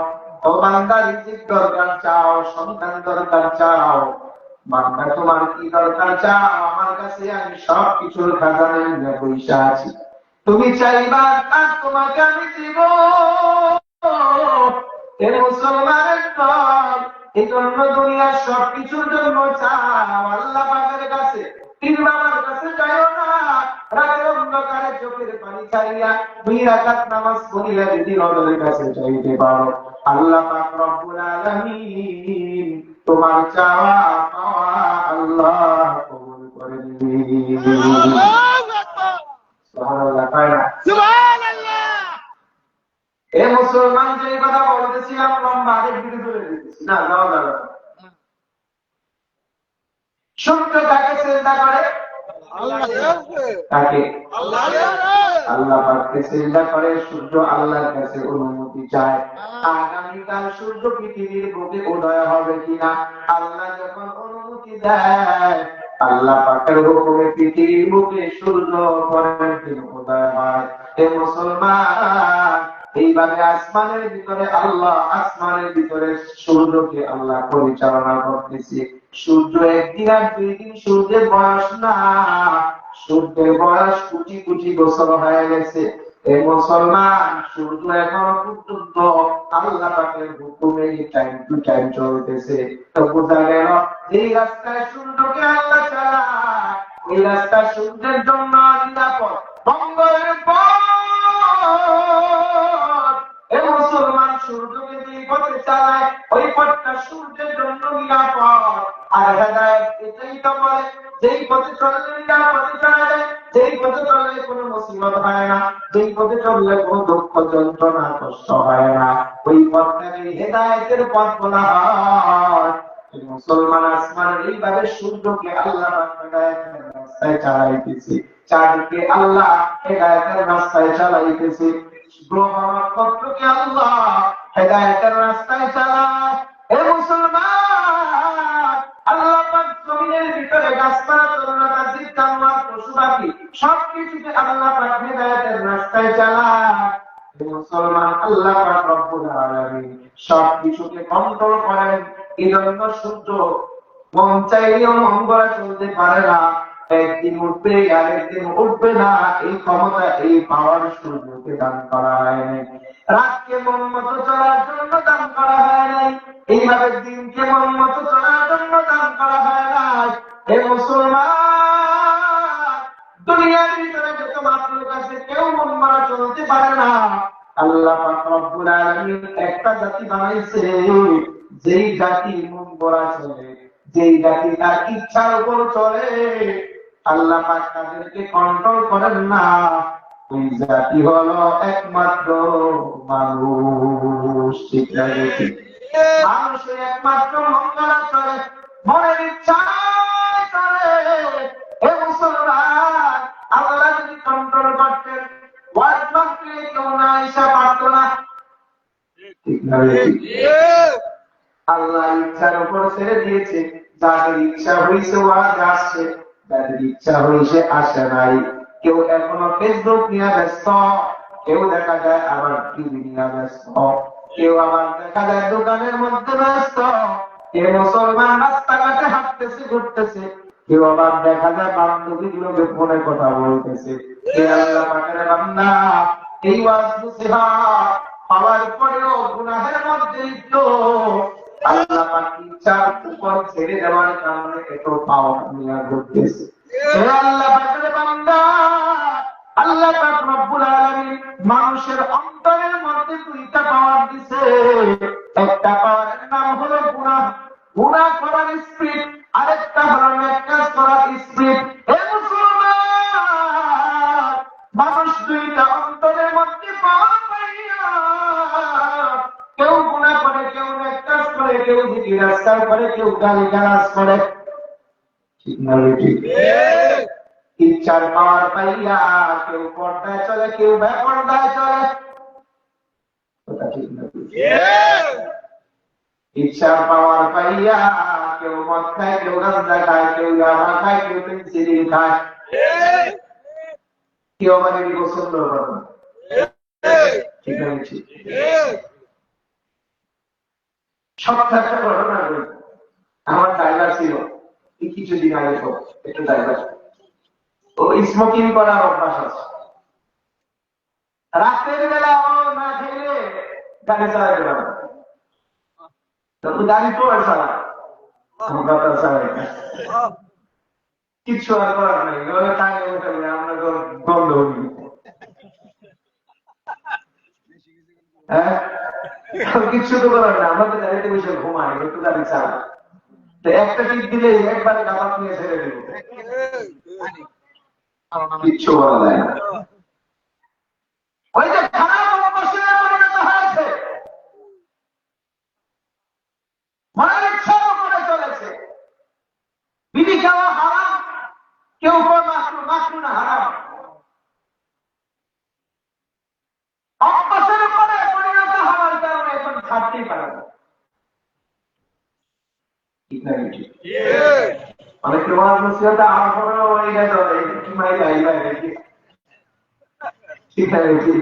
Speaker 1: ও বান্দা, রিজিক দরকার চাও, সন্তান দরকার চাও। বান্দা, তোমার কি দরকার চাও, আমার কাছে আমি সব কিছুর খাজানা নিয়ে বসে আছি। তুমি চাইবা আর তোমাকে আমি দিব। এ মুসলমানের দল, এই জন্য দুনিয়ার সবকিছুর জন্য চাও আল্লাহ পাকের কাছে। পীর বাবার কাছে যাইও না, রাতের অন্ধকারে চোখের পানি ছাড়িয়া 2 রাকাত নামাজ পড়িয়া যদি রবের কাছে চাইতে পারো, আল্লাহ পাক রব্বুল আলামিন তোমার চাওয়া পাওয়া আল্লাহ কবুল করে নিবেন। সুবহানাল্লাহ, সুবহানাল্লাহ। এ মুসলমান, যে কথা বলতেছিলাম লম্বা, আরেক দিকে চলে যেতেছি না, যাওয়া যাবে না। সূর্য কাকে চিন্তা করে? কাকে? আল্লাহ পাককে চিন্তা করে। সূর্য আল্লাহর কাছে অনুমতি চায়, আগামীকাল সূর্য পৃথিবীর বুকে উদয় হবে কিনা। আল্লাহ যখন অনুমতি দেয়, আল্লাহ পাকের হুকুমে পৃথিবীর বুকে সূর্য পরের দিন উদয় হয়। এ মুসলমান, এইভাবে আসমানের ভিতরে আল্লাহ, আসমানের ভিতরে সূর্যকে আল্লাহ পরিচালনা করতেছে। সূর্য একদিন আর 2 দিন সূর্যের বয়স না, সূর্যের বয়স কোটি কোটি বছর হয়ে গেছে। এই মুসলমান, সূর্য এখন পর্যন্ত আল্লাহ পাকের হুকুমে টাইম টু টাইম চলতেছে। তো বোঝা গেল এই রাস্তায় সূর্যকে আল্লাহ চালায়, ওই রাস্তা সূর্যের জন্য নিরাপদ। মঙ্গলের পথ, এ মুসলমান, সূর্যকে যে পথে চালায় ওই পথটা সূর্যের জন্য নিরাপদ। আর হেদায়েত এটাই তো বলে যেই পথে চললে নিরাপদে চলা যায়, যেই পথে চললে কোনো মুসিবত হয় না, যেই পথে চললে কোনো দুঃখ যন্ত্রণা কষ্ট হয় না, ওই পথটাকে হেদায়েতের পথ বলা হয়। মুসলমান, আসমানের এইভাবে সূর্যকে আল্লাহ হেদায়েতের রাস্তায় চালাইতেছে, চাঁদকে আল্লাহ হেদায়েতের রাস্তায় চালাইতেছে, গ্রহ নক্ষত্রকে আল্লাহ হেদায়েতের রাস্তায় চালায়। এ মুসলমান, আল্লাহ পাক জমিনের ভিতরে গাছপালা, তরুলতা, জীব জানোয়ার, পশু পাখি সবকিছুকে আল্লাহ পাক হেদায়েতের রাস্তায় চালায়। মুসলমান, আল্লাহ পাক রব্বুল আলামিন সবকিছুকে কন্ট্রোল করেন। এই জন্য সূর্য মন চাইলেও মন গড়া চলতে পারে না, একদিন উঠবে আর একদিন উঠবে না। এই ক্ষমতা, এই পাওয়ার সূর্যকে দান করা হয় নাই। রাতকে মন মতো চলার জন্য দান করা হয় নাই, এইভাবে দিনকে মন মতো চলার জন্য দান করা হয় নাই। হে মুসলমান, দুনিয়ার ভিতরে যত মাত্রের কাছে কেউ মন মারা চলতে পারে না। আল্লাহ পাক রব্বুল আলামিন একটা জাতি বানাইছে, যেই জাতি মন গড়া চলে, যেই জাতি তার ইচ্ছার উপর চলে, আল্লাহ পাক তাদেরকে কন্ট্রোল করেন না। ওই জাতি হলো একমাত্র মানুষ। ঠিক আছে, মানুষের একমাত্র মন গড়া চলে, মনের ইচ্ছা চলে। হে মুসলমান, আল্লাহ যদি কন্ট্রোল করতেন, ওয়াজ মাহফিলে কেউ না এসে পারত না। ঠিক না? আল্লাহ ইচ্ছার উপর ছেড়ে দিয়েছে, যাদের ইচ্ছা হয়েছে ওয়াজ আসছে, যাদের ইচ্ছা হয়েছে আসে নাই। কেউ এখনো ফেসবুক নিয়ে ব্যস্ত, কেউ দেখা যায় আবার টিভি নিয়ে ব্যস্ত, কেউ আবার দেখা যায় দোকানের মধ্যে ব্যস্ত, কেউ মুসলমান রাস্তাঘাটে হাঁটতেছে ঘুরতেছে, কেউ আবার দেখা যায় বান্ধবীগুলোকে ফোনে কথা বলতেছে। আল্লাহ পাকের বান্দা, এই ওয়াজ নসিহত পাওয়ার পরেও গুনাহের মধ্যে লিপ্ত, আল্লাহ পাক ইচ্ছার উপর ছেড়ে দেওয়ার কারণে এত পাওয়ার নিয়ে ঘুরতেছে। আল্লাহ পাকের বান্দা, আল্লাহ পাক রব্বুল আলামিন মানুষের অন্তরের মধ্যে 2টা পাওয়ার দিছে। একটা পাওয়ারের নাম হলো গুনাহ, গুনাহ করার স্পিড, আরেকটা হলো নেক কাজ করার স্পিড। হে মুসলমান, মানুষ 2টা অন্তরের মধ্যে পাওয়ার পাইয়া কেউ গুনাহ করে, কেউ নেক কাজ করে, কেউ জিকির আজকার করে, কেউ গালিগালাজ করে। ঠিক না? ঠিক। ইচ্ছার পাওয়ার পাইয়া কেউ পর্দায় চলে, কেউ বেপর্দায় চলে। ইচ্ছার পাওয়ার পাইয়া কেউ মদ খায়, কেউ গাঁজা খায়, কেউ ইয়াবা খায়, কেউ পেন্সিলিন খায়, কেউ আবার এটি পছন্দ করে না। ঠিক আছে, সপ্তাহ একটা ঘটনা করি। আমার ড্রাইভার ছিল কিছুদিন আগে, একটু ড্রাইভার, ও স্মোকিং করার অভ্যাস আছে। রাতের বেলা ও না খেলে গাড়ি চালাতে পারে, গাড়ি তো আর চালায়, কিচ্ছু আর করার নেই, আমরা বন্ধ হই। হ্যাঁ, কিচ্ছু তো করার না, আমরা তো গাড়িতে বসে ঘুমাই, একটু গাড়ি চালাই, একটা টিপ দিলে একবার গাছ নিয়ে ছেড়ে দেব, কিচ্ছু বলা যায় না। ওই যে খারাপ অভ্যাসে পরিণত হয়েছে, মনের ইচ্ছা করে চলেছে। বিড়ি খাওয়া হারাম, কেউ মাকরু না হারাম, অভ্যাসের উপরে পরিণত হওয়ার কারণে এখন ছাড়তেই পারে না। অনেক তোমার মুসিবতে আমার কোনো হয়ে গেল, কি মাই লাইলা, ঠিক আছে।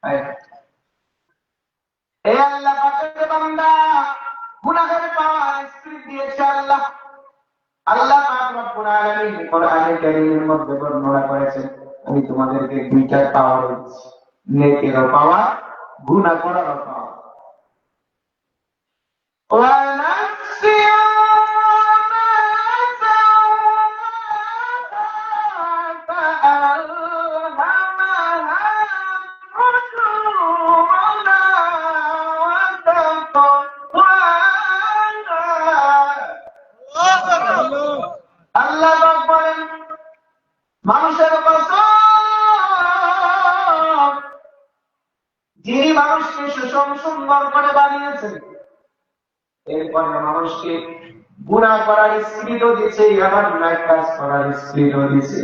Speaker 1: এই আল্লাহ পাকের বান্দা গুনাহের পাওয়ার স্পিড দিয়েছে আল্লাহ। আল্লাহ পাক রব্বুল আলামিন কোরআনে কারীমের মধ্যে বর্ণনা করেছেন, আমি তোমাদেরকে দুইটা পাওয়ার দিচ্ছি, নেকেরও পাওয়ার, গুনাহ করারও পাওয়ার। আল্লাহ পাক বলেন, মানুষের কসম, যিনি মানুষকে সুষম সুন্দর করে বানিয়েছেন, এরপরে মানুষকে গুনাহ করার স্পিডও দিয়েছে, আবার ন্যায় কাজ করার স্পিডও দিয়েছে।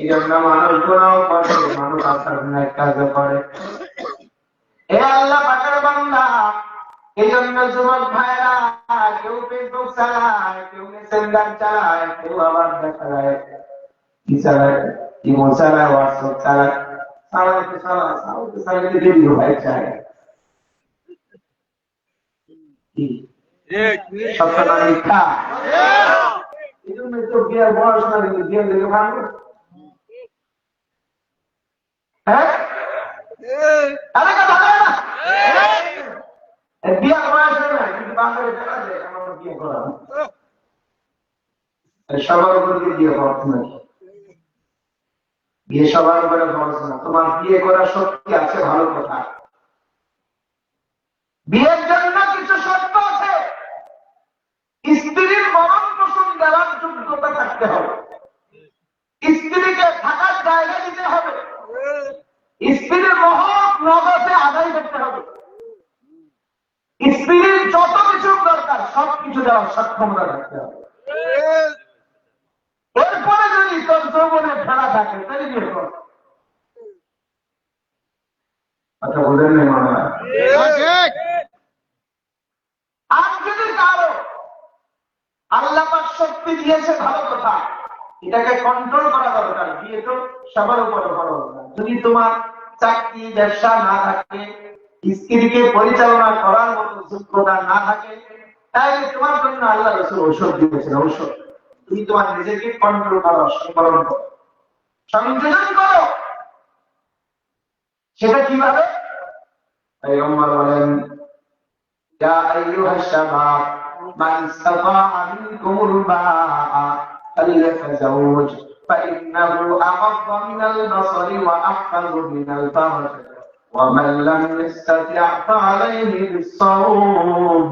Speaker 1: এই জন্য মানুষ গুনাহ করে, মানুষ আপনার ন্যায় কাজও করে। এ আল্লাহ পাকের বান্দা, এই জন্য যুবক ভাইরা, কেউ ফেসবুক চালায়, কেউ মেসেঞ্জার চালায়, কেউ আবার দেখা যায় কি চালায়, ইমো চালায়, হোয়াটসঅ্যাপ চালায়, চালাইতে দেরি হয় চায়। সত্যটা মিথ্যা? এই জন্য তো বিয়ার বয়স না, কিন্তু বিয়ে লেগে ভালো। হ্যাঁ, আরে কথা বলে না, বিয়ার বয়স না, কিন্তু বাংলায় দেখা যায় আমার বিয়ে করা সবার উপর বিয়ে খরচ নাই। বিয়ে সবার উপরে খরচ না। তোমার বিয়ে করার শক্তি আছে, ভালো কথা। বিয়ের জন্য কিছু শর্ত আছে। স্ত্রীর মরণ পোষণ দেওয়ার যোগ্যতা থাকতে হবে, স্ত্রীকে থাকার জায়গা দিতে হবে, স্ত্রীর মহৎ নগদে আদায় করতে হবে, স্ত্রীর যত কিছু দরকার সবকিছু দেওয়ার সক্ষমতা থাকতে হবে। এরপরে যদি তোর যৌবনে ফেলা থাকে তাহলে বিয়ে কর। আচ্ছা, বোঝেন নাই মনে হয়? আর যদি কারো আল্লাহ পাক শক্তি দিয়েছে, ভালো কথা, এটাকে কন্ট্রোল করা দরকার। বিয়ে তো সবার উপরে বড় কথা। যদি তোমার চাকরি ব্যবসা না থাকে, স্ত্রীকে পরিচালনা করার মতো যোগ্যতা না থাকে, তাহলে তোমার জন্য আল্লাহ রাসূল ঔষধ দিয়েছেন। ঔষধ তুমি তোমার নিজেকে কন্ট্রোল করো, সংবরণ করো, সংযোজন করো। সেটা কিভাবে? পয়গম্বর বলেন, ইয়া আইয়ুহাশ শাবাব মান ইসতাতাআ মিনকুমুল বাআ ফালইতাযাওয়াজ ফাইন্নাহু আগাদ্দু মিনাল বাসারি ওয়া আহফাযু মিনাল ফারজ ওয়া মান লাম ইসতাতি' ফা'আলাইহি বিস-সাওম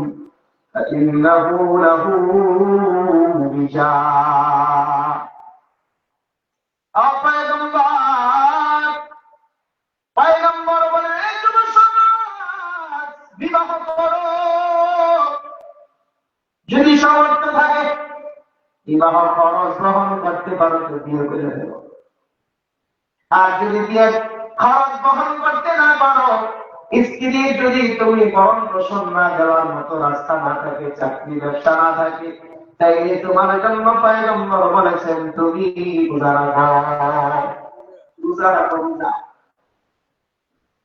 Speaker 1: ফাইন্নাহু লাহু বিজা। পয়গম্বর বলেন, এই যুব সমাজ, বিবাহ করো যদি সামর্থ্য থাকে, বিবাহ খরচ গ্রহণ করতে পারো তো বিয়ে করে দেব। আর যদি বিয়ে খরচ বহন করতে না পারো, স্ত্রী যদি তুমি ভরণ পোষণ না দেওয়ার মতো রাস্তা না থাকে, চাকরি ব্যবসা না থাকে, তাইলে তোমার জন্য পয়গম্বর বলেছেন তুমি রোজা রাখো। রোজা রাখো, রোজা।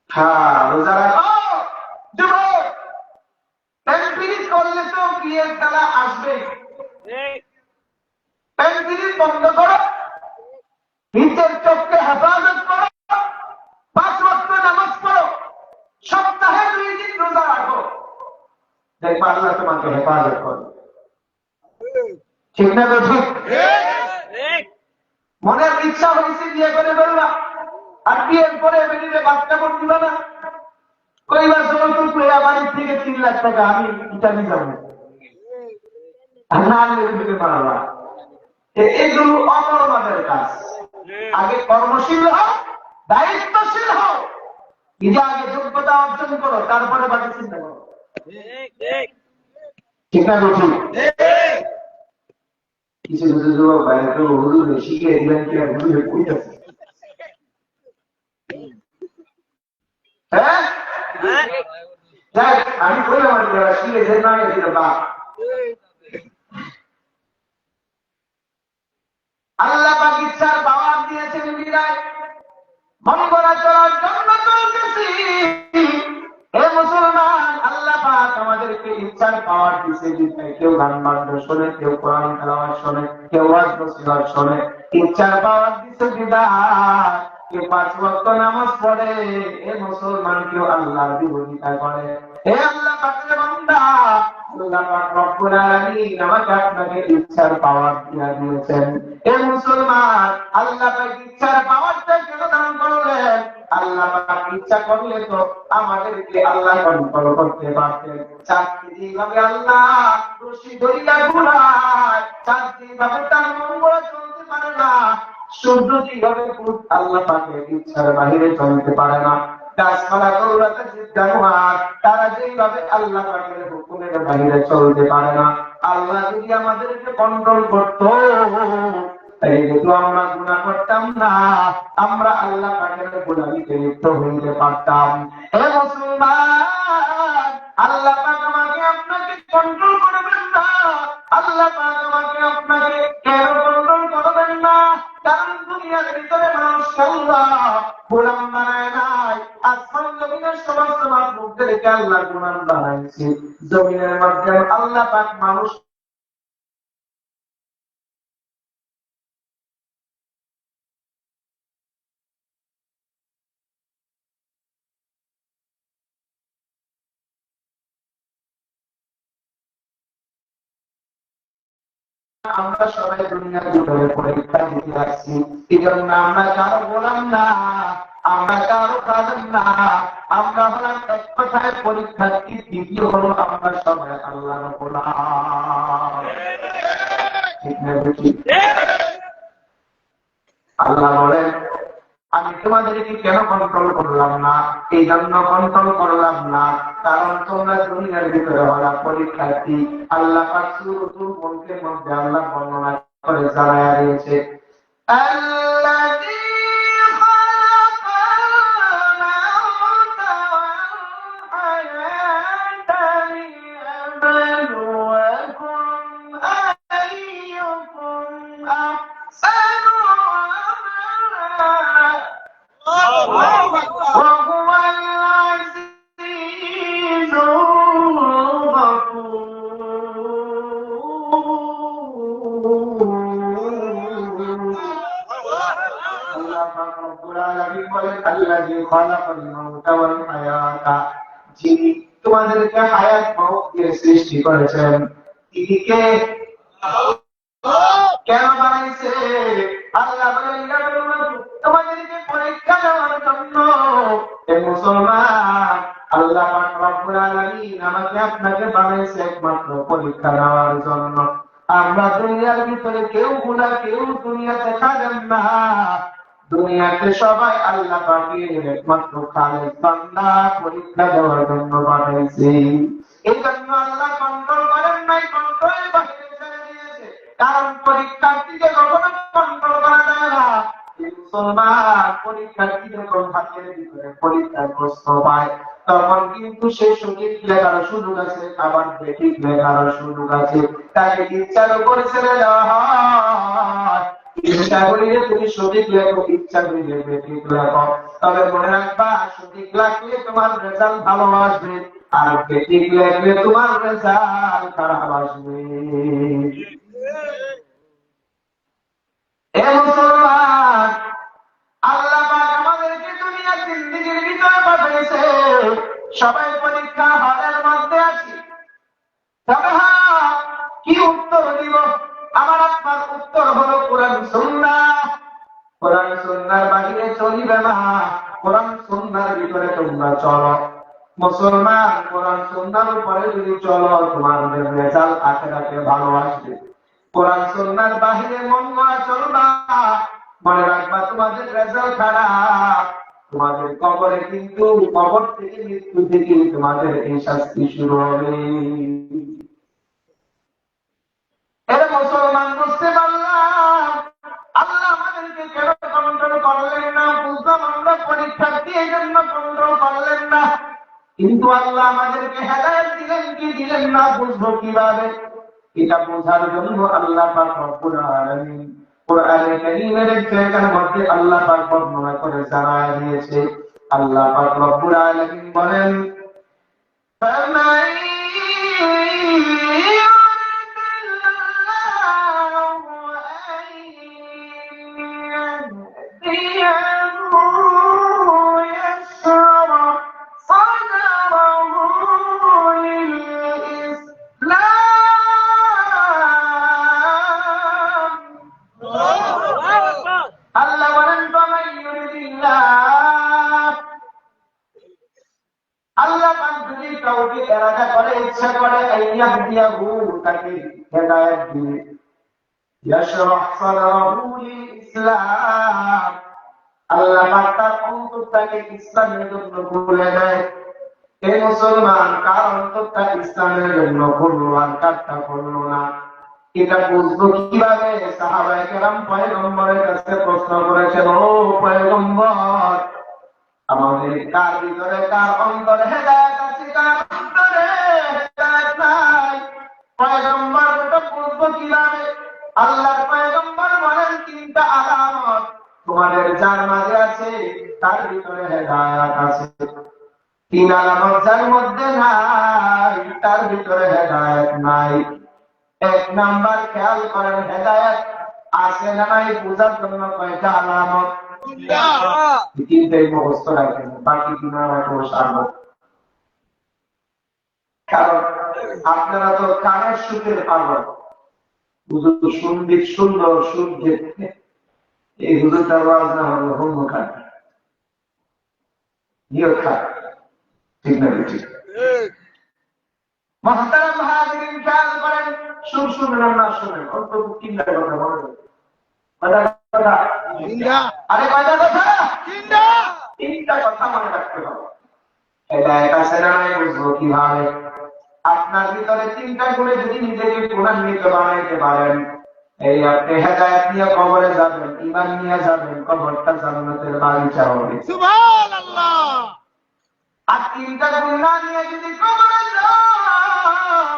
Speaker 1: হ্যাঁ, রোজা রাখো। যুবক, প্যান্ট করলে তো বিয়ের খেলা আসবে। প্যান্ট বন্ধ করো, নিজের চোখকে হেফাজত করো, 5 ওয়াক্ত নামাজ পড়ো, সপ্তাহে 2 দিন রোজা রাখো, দেখবা আল্লাহ তোমাকে হেফাজত করবে। ঠিক না? তো ঠিক। মনের ইচ্ছা হয়েছে বিয়ে করে ফেলবা, আর বিয়ের পরে বেরিয়ে বাচ্চা করে দিবা না, কইবার সময় তো বাড়ির থেকে 3 লাখ টাকা আমি ইটালি যাবো, না দিতে পারবা। এগুলো অকর্মাদের কাজ। আগে কর্মশীল হও, দায়িত্বশীল হও, নিজে আগে যোগ্যতা অর্জন করো, তারপরে বাকি চিন্তা করো। ঠিক না? কিছু কিছু যুবক বাইরে তো হুজুর শিখে দিলেন কি আর হুজুর কইতাছে। হ্যাঁ, যাই আমি কইলাম আর যারা শিখেছে না গেছিল বা আল্লাহ পাক ইচ্ছার পাওয়ার দিয়েছেন বিদায় মন করা চলার জন্য চলতেছি। হে মুসলমান, আল্লাহ পাক আমাদেরকে ইচ্ছার পাওয়ার দিছে। কেউ গান বাজনা শোনে, কেউ কোরআন তেলাওয়াত শোনে, কেউ ওয়াজ নসিহত শোনে। ইচ্ছার পাওয়ার দিছে বিধায় কেউ 5 ওয়াক্ত নামাজ পড়ে। হে মুসলমান, কেউ আল্লাহর বিরোধিতা করে। হে আল্লাহ পাকের বান্দা, আল্লাহ পাক রব্বুল আলামিন আমাকে আপনাকে ইচ্ছার পাওয়ার দিয়ে দিয়েছেন। হে মুসলমান, আল্লাহ পাক ইচ্ছার পাওয়ারটা কেন দান করলেন? আল্লাহ পাক ইচ্ছা করলে তো আমাদেরকে আল্লাহ কন্ট্রোল করতে পারতেন। চাকরি যেভাবে আল্লাহ খুশি করিয়া ঘুরায়, চাকরি ভাবে তার মঙ্গল চলতে পারে না। সূর্য যেভাবে আল্লাহ পাকের ইচ্ছার বাহিরে চলতে পারে না। গাছপালা গরুরাতে জানোয়ার তারা যেভাবে আল্লাহ পাকের হুকুমের বাহিরে চলতে পারে না। আল্লাহ যদি আমাদেরকে কন্ট্রোল করতো যেহেতু আমরা গুনাহ করতাম না, আমরা আল্লাহ পাকের গোলামিতে লিপ্ত হইতে পারতাম। হে মুসলমান, আল্লাহ পাক আমাকে আপনাকে কন্ট্রোল করবেন না। আল্লাহ পাক আমাকে আপনাকে কেন কন্ট্রোল করবেন না? কারণ দুনিয়ার ভিতরে মানুষ আল্লাহ গোলাম বানায় নাই। আসমান জমিনের সমস্ত মাখলুকদেরকে আল্লাহ গোলাম বানাইছে। জমিনের মধ্যে আল্লাহ পাক মানুষ আমরা সবাই দুনিয়ার ভিতরে পরীক্ষা দিতে আসছি। এই জন্য আমরা কারো বললাম না, আমরা কারো কাজের না, আমরা হলাম এক কথায় পরীক্ষার্থী। দ্বিতীয় হলো আমরা সবাই আল্লাহর গোলাম। ঠিক না বেশি? আল্লাহ বলেন, আমি তোমাদেরকে কেন কন্ট্রোল করলাম না? এই জন্য কন্ট্রোল করলাম না কারণ তোমরা দুনিয়ার ভিতরে হলা পরীক্ষার্থী। আল্লাহ পাক সূরাতুল মুলকের মধ্যে আল্লাহ বর্ণনা করে জানায়া দিয়েছে, وهو العزيز যিনি তোমাদেরকে হায়াত মওত দিয়ে সৃষ্টি করেছেন, তিনি কে? কেন বানাইছে? আল্লাহ বলেন তোমাদেরকে পরীক্ষা দেওয়ার জন্য। হে মুসলমান, আল্লাহ পাক রব্বুল আলামিন আমাকে আপনাকে বানাইছে একমাত্র পরীক্ষা নেওয়ার জন্য। আমরা দুনিয়ার ভিতরে কেউ গুনাহ, কেউ দুনিয়াতে খাবেন না। দুনিয়াতে সবাই আল্লাহ পাকের একমাত্র খালেক বান্দা, পরীক্ষা দেওয়ার জন্য বানাইছে। এই জন্য আল্লাহ কন্ট্রোল করেন নাই, কন্ট্রোলের বাহিরে ছেড়ে দিয়েছে। কারণ পরীক্ষার্থীকে কখনো কন্ট্রোল করা যায় না। মুসলমান পরীক্ষার্থী যখন হাতের ভিতরে পরীক্ষার প্রশ্ন পায়, তখন কিন্তু সে সঠিক লেখার সুযোগ আছে, আবার বেঠিক লেখার সুযোগ আছে। তাকে ইচ্ছার উপরে ছেড়ে দেওয়া হয়। ইচ্ছা করিলে তুমি সঠিক লেখো, ইচ্ছা করিলে বেঠিক লেখো। তবে মনে রাখবা, সঠিক লাগলে তোমার রেজাল্ট ভালো আসবে, আর বেঠিক লাগলে তোমার রেজাল্ট খারাপ আসবে। হে মুসলমান, আল্লাহ পাক আমাদেরকে দুনিয়ার জিন্দেগির ভিতরে পাঠিয়েছে। সবাই পরীক্ষা হলের মধ্যে আছি। তবে হ্যাঁ, কি উত্তর দিব? আমার আপনার উত্তর হলো কোরআন সুন্নাহ। কোরআন সুন্নাহর বাহিরে চলিবে না, কোরআন সুন্নাহর ভিতরে তোমরা চলো। মুসলমান, কোরআন সুন্নাহর উপরে যদি চলো, তোমাদের রেজাল্ট আখিরাতে ভালো আসবে। কোরআন সুন্নাহর বাহিরে মন গড়া চলবা, মনে রাখবা তোমাদের রেজাল্ট খারাপ। তোমাদের কবরে কিন্তু, কবর থেকে মৃত্যু থেকে তোমাদের এই শাস্তি শুরু হবে। এটা মুসলমান বুঝতে পারলাম আল্লাহ আমাদেরকে কেন কন্ট্রোল করলেন না। বুঝলাম আমরা পরীক্ষার্থী, এই জন্য কন্ট্রোল করলেন না। কিন্তু আল্লাহ আমাদেরকে হেদায়েত দিলেন কি দিলেন না, বুঝবো কিভাবে? এটা বোঝার জন্য আল্লাহ পাক রব্বুল আলামিন কোরআনে কারীমের এক জায়গার মধ্যে আল্লাহ পাক বর্ণনা করে জানায় দিয়েছে, আল্লাহ পাক রব্বুল আলামিন বলেন, فمن يرد الله أن يهديه يشرح صدره للإسلام আল্লাহ বলেন فمن يرد الله আল্লাহ পাক যদি কাউকে ইরাদা করে, ইচ্ছা করে, আইয়াহদিয়াহু, তাকে হেদায়েত দিবে, ইয়াশরাহ সাদরাহু লিল ইসলাম, আল্লাহ পাক তার অন্তরটাকে ইসলামের জন্য খুলে দেয়। হে মুসলমান, কার অন্তরটা ইসলামের জন্য খুললো আর কারটা খুললো না, এটা বুঝবো কিভাবে? সাহাবায়ে কেরাম পয়গম্বরের কাছে প্রশ্ন করেছেন, ও পয়গম্বর, আমাদের কার ভিতরে, কার অন্তরে হেদায়েত আছে, কার অন্তরে হেদায়েত নাই? পয়গম্বর ওটা বুঝবো কিভাবে? আল্লাহর পয়গম্বর বলেন, তিনটা আলামত তোমাদের যার মাঝে আছে তার ভিতরে হেদায়েত আছে। তিন আলামত যার মধ্যে নাই তার ভিতরে হেদায়েত নাই। এক নাম্বার, খেয়াল করেন, হেদায়েত আছে না নাই বোঝার জন্য কয়টা আলামত? তিনটাই মুখস্থ রাখেন, বাকি কিনা রাখবো সামনে। কারণ আপনারা তো কানের সুখের পাগল, হুজুর সঙ্গীত সুন্দর, সুর দেখতে, এই হুজুরটার ওয়াজ না হলো হোমখান নিয়োগ খান, ঠিক না? ঠিক। মুহতারাম হাজিরিন, খেয়াল করেন, সুর শুনলেন না শুনেন, অন্তত তিনটা কথা মনে রাখবেন। তিনটা কথা মনে রাখতে হবে। হেদায়েত আছে না নাই বুঝবো কিভাবে? আপনার ভিতরে তিনটা গুণে যদি নিজেকে গুণান্বিত বানাইতে পারেন, এই আপনি হেদায়েত নিয়ে কবরে যাবেন, ঈমান নিয়ে যাবেন, কবরটা জান্নাতের বাগিচা হবে। সুবহানাল্লাহ। আর তিনটা গুণ না নিয়ে যদি কবরে যাও,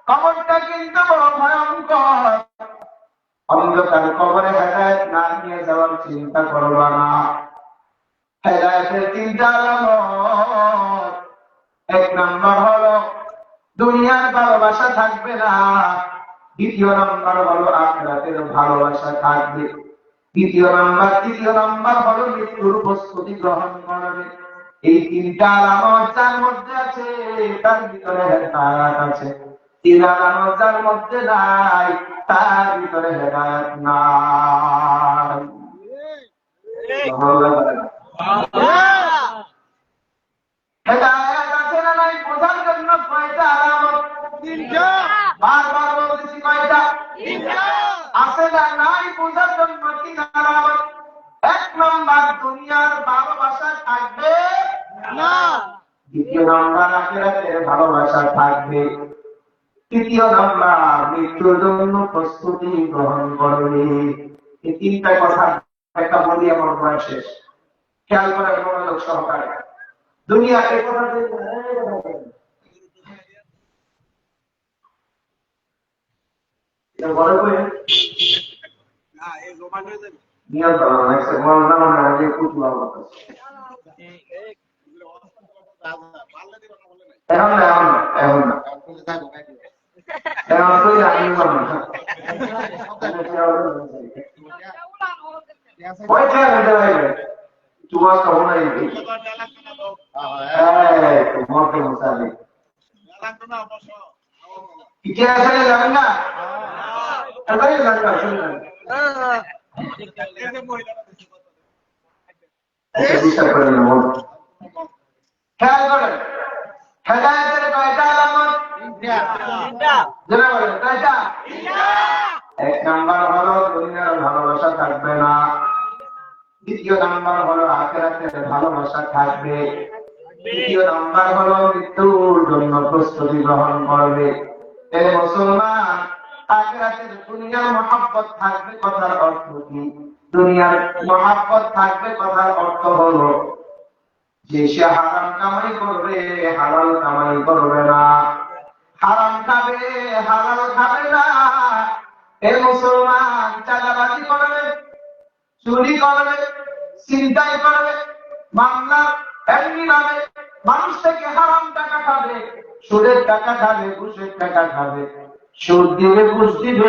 Speaker 1: কবরটা কিন্তু বড় ভয়ঙ্কর। অন্ধকার কবরে হেদায়েত না নিয়ে যাওয়ার চিন্তা করবা না। হেদায়েতের তিনটা আলামত, এক নাম্বার হলো দুনিয়ার ভালোবাসা থাকবে না, দ্বিতীয় নাম্বার হলো আখিরাতের ভালোবাসা থাকবে, তৃতীয় নাম্বার হলো মৃত্যুর প্রস্তুতি গ্রহণ করবে। এই তিনটা আলামত যার মধ্যে আছে তার ভিতরে হেদায়েত আছে। তিন আলামত যার মধ্যে নাই তার ভিতরে হেদায়েত নাই। হেদায়েত আছে না নাই বোঝার জন্য কয়টা আলামত? তিনটা। বারবার বলতেছি, কয়টা? তিনটা। আছে না নাই বোঝার জন্য তিন আলামত। এক নাম্বার, দুনিয়ার ভালোবাসা থাকবে না। দ্বিতীয় নাম্বার, আখিরাতের ভালোবাসা থাকবে। তৃতীয় নাম্বার, মৃত্যুর জন্য প্রস্তুতি গ্রহণ করবে। এই তিনটা কথা একটা বলি, আমার বয়স শেষ। খেয়াল করার মনোযোগ সহকারে। দুনিয়া এই কথা বড় করে নিয়ম এখন না, এখন না, এখন তো জানি না। পয়সা নিতে পারবে তোমার কখন আসবে? তোমাকে মশালে কি আসলে জানেন না? বিশ্বাস করেন না, খেয়াল করেন, হেদায়েতের কয়টা আলামত? তিনটা। বলেন কয়টা? এক নাম্বার হলো দুনিয়ার ভালোবাসা থাকবে না। দ্বিতীয় নাম্বার হলো আখিরাতের ভালোবাসা থাকবে। তৃতীয় নাম্বার হলো মৃত্যুর জন্য প্রস্তুতি গ্রহণ করবে। এই মুসলমান, আখিরাতের দুনিয়ার মহব্বত থাকবে কথার অর্থ কি? দুনিয়ার মহব্বত থাকবে কথার অর্থ হলো যে সে হারাম কামাই করবে, হালাল কামাই করবে না। হারাম খাবে, হালাল খাবে না। এ মুসলমান চাঁদাবাজি করবে, চুরি করবে, চিন্তাই করবে, মামলা এমনি নামে মানুষ থেকে হারাম টাকা খাবে, সুদের টাকা খাবে, ঘুষের টাকা খাবে, সুদ দিবে, ঘুষ দিবে।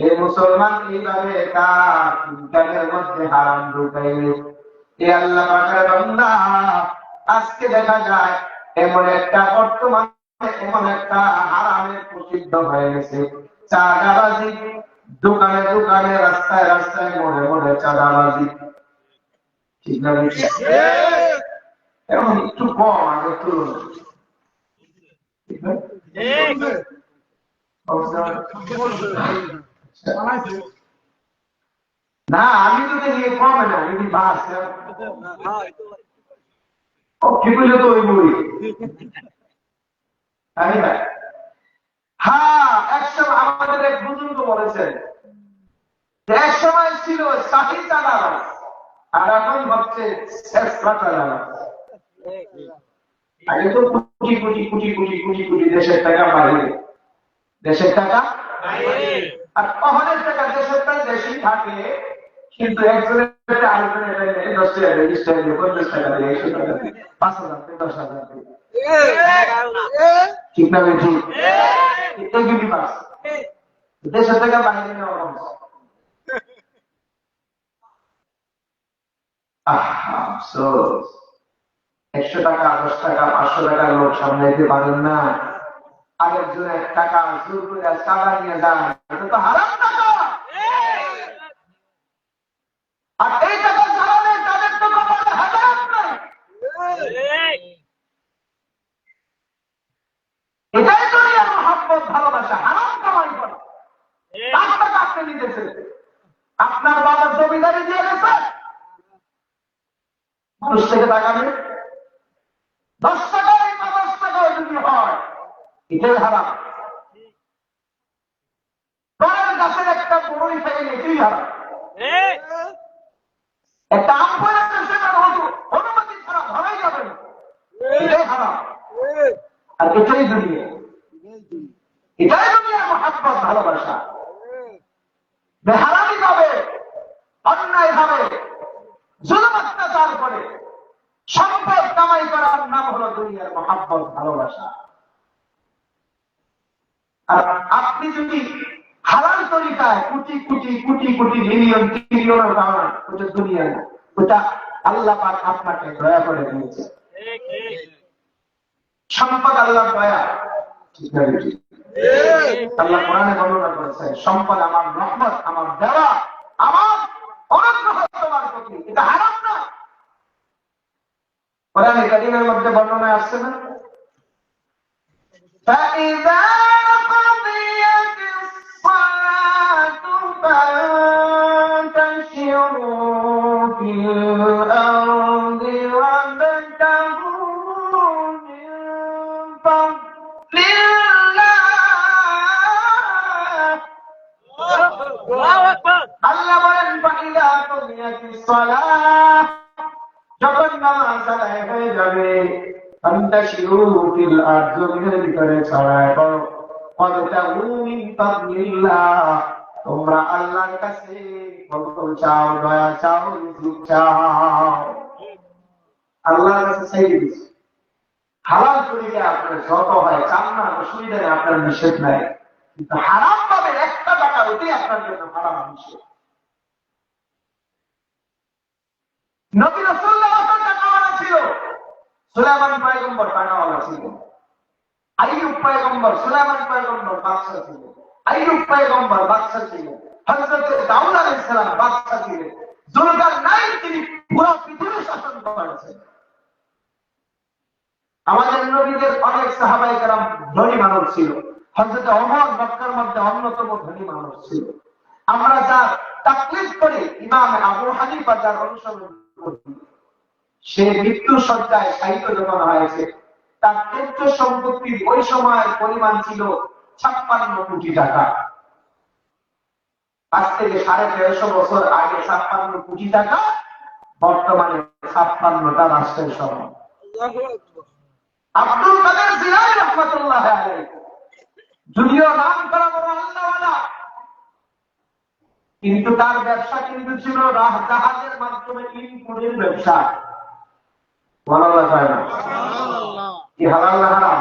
Speaker 1: এ মুসলমান এইভাবে তার ইনকামের মধ্যে হারাম ঢুকাইবে। এ আল্লাহ পাকের বান্দা, আজকে দেখা যায় এমন একটা বর্তমানে এমন একটা হারামের প্রসিদ্ধ হয়ে গেছে, চাঁদাবাজি। দোকানে দোকানে, রাস্তায় রাস্তায়, মোড়ে মোড়ে চাঁদাবাজি। ঠিক না? এখন একটু কম আগের তুলনায়। না, আমি তো দেখি কমে না, যদি বাড়ছে কি বলে তো ওই বই। হ্যাঁ, একসময় আমাদের এক বুজুর্গ বলেছেন, এক সময় ছিল শাহী চাঁদাবাজ, আর এখন হচ্ছে শেষরা চাঁদাবাজ। আগে তো কোটি কোটি কোটি কোটি কোটি কোটি দেশের টাকা বাইরে, দেশের টাকা আর অহনের টাকা দেশের টাকা দেশেই থাকে, কিন্তু একজনের আরেকজনের 10 টাকা দিয়ে, 20 টাকা দিয়ে, 50 টাকা দিয়ে, 100 টাকা দিয়ে, 5,000 দিয়ে, 10,000 দিয়ে। ঠিক না? ঠিক এগুলি মাস দেশের টাকা বাইরে নেওয়া হচ্ছে। 100 টাকা, 10 টাকা, 500 টাকার লোক সামলাইতে পারেন না, আরেকজনের টাকা জোর করে চাঁদা নিয়ে যান, এটা তো হারাম টাকা। আর এই টাকা চালালে তাদের তো কপালে হাজার নাই। এটাই দুনিয়ার মহব্বত, ভালোবাসা। হারাম কামাই করা, তার টাকা আপনি নিতেছেন। আপনার বাবার জমিদারি দিয়ে গেছে, মানুষ থেকে টাকা নেই। 10 টাকায় বা 10 টাকায় যদি হয়, এটাই হারাম। পরের গাছের একটা বড়ই থেকে এটাই হারাম। একটা আম পড়ে অনুমতি ছাড়া ধরাই যাবে না, এটাই হারাম। আর এটাই দুনিয়া, এটাই দুনিয়ার মহব্বত, ভালোবাসা। বেহারামি ভাবে, অন্যায় ভাবে, জুলুম অত্যাচার করে সম্পদ কামাই করার নাম হলো দুনিয়ার মহব্বত, ভালোবাসা। আর আপনি যদি হালাল তরিকায় কোটি কোটি কোটি কোটি মিলিয়ন ট্রিলিয়নের কারণ, ওটা দুনিয়া না, ওটা আল্লাহ পাক আপনাকে দয়া করে দিয়েছে। সম্পদ আল্লাহর দয়া। ঠিক আছে? আল্লাহ কোরআনে বর্ণনা করেছেন, সম্পদ আমার রহমত, আমার দেওয়া, আমার অনুগ্রহ তোমার প্রতি, এটা হারাম না। কোরআনে কারীমের মধ্যে বর্ণনা আসছে না, فإذا قضيت الصلاة فانتشروا في الأرض وابتغوا من فضل الله। আল্লাহ বলেন, فإذا قضيت الصلاة, যখন নামাজ আদায় হয়ে যাবে, فانتشروا في الأرض, জমিনের ভিতরে ছড়ায় পড়ো, وابتغوا من فضل الله, তোমরা আল্লাহর কাছে ফজল চাও, দয়া চাও, রিজিক চাও। আল্লাহর কাছে চাইতে দিচ্ছে। হালাল তরিকা আপনার যত হয় চান না, অসুবিধা নেই, আপনার নিষেধ নাই, কিন্তু হারাম ভাবে একটা টাকা, ওইটাই আপনার জন্য হারাম নিষেধ। নবী রাসূলুল্লাহ টাকাওয়ালা ছিল, সুলাইমান পয়গম্বর টাকাওয়ালা ছিল, আইয়ুব পয়গম্বর, সুলাইমান পয়গম্বর বাদশা ছিল, আইয়ুব পয়গম্বর বাদশা ছিল, হযরত দাউদ আলাইহিস সালাম বাদশা ছিলেন, যুলকারনাইন তিনি পুরো পৃথিবী শাসন করেছেন। আমাদের নবীদের অনেক সাহাবায়ে কেরাম ধনী মানুষ ছিল, হযরত ওমর মক্কার মধ্যে অন্যতম ধনী মানুষ ছিল। আমরা যা তাকলিদ করি, ইমাম আবু হানিফা যার অনুসরণ করি, সে মৃত্যু সজ্জায় শায়িত যখন হয়েছে, তার তথ্য সম্পত্তির ওই সময়ের পরিমাণ ছিল 56 কোটি টাকা। আজ থেকে 150 বছর আগে 56 কোটি টাকা বর্তমানে 56টা রাষ্ট্রের সমান। আব্দুল কাদের জিলানী রাহমাতুল্লাহ আলাইহি, যদিও নাম করা বড় আল্লাহওয়ালা, কিন্তু তার ব্যবসা কিন্তু ছিল জাহাজের মাধ্যমে ইনপুটের ব্যবসা। বলা যায় না কি হালাল না হারাম?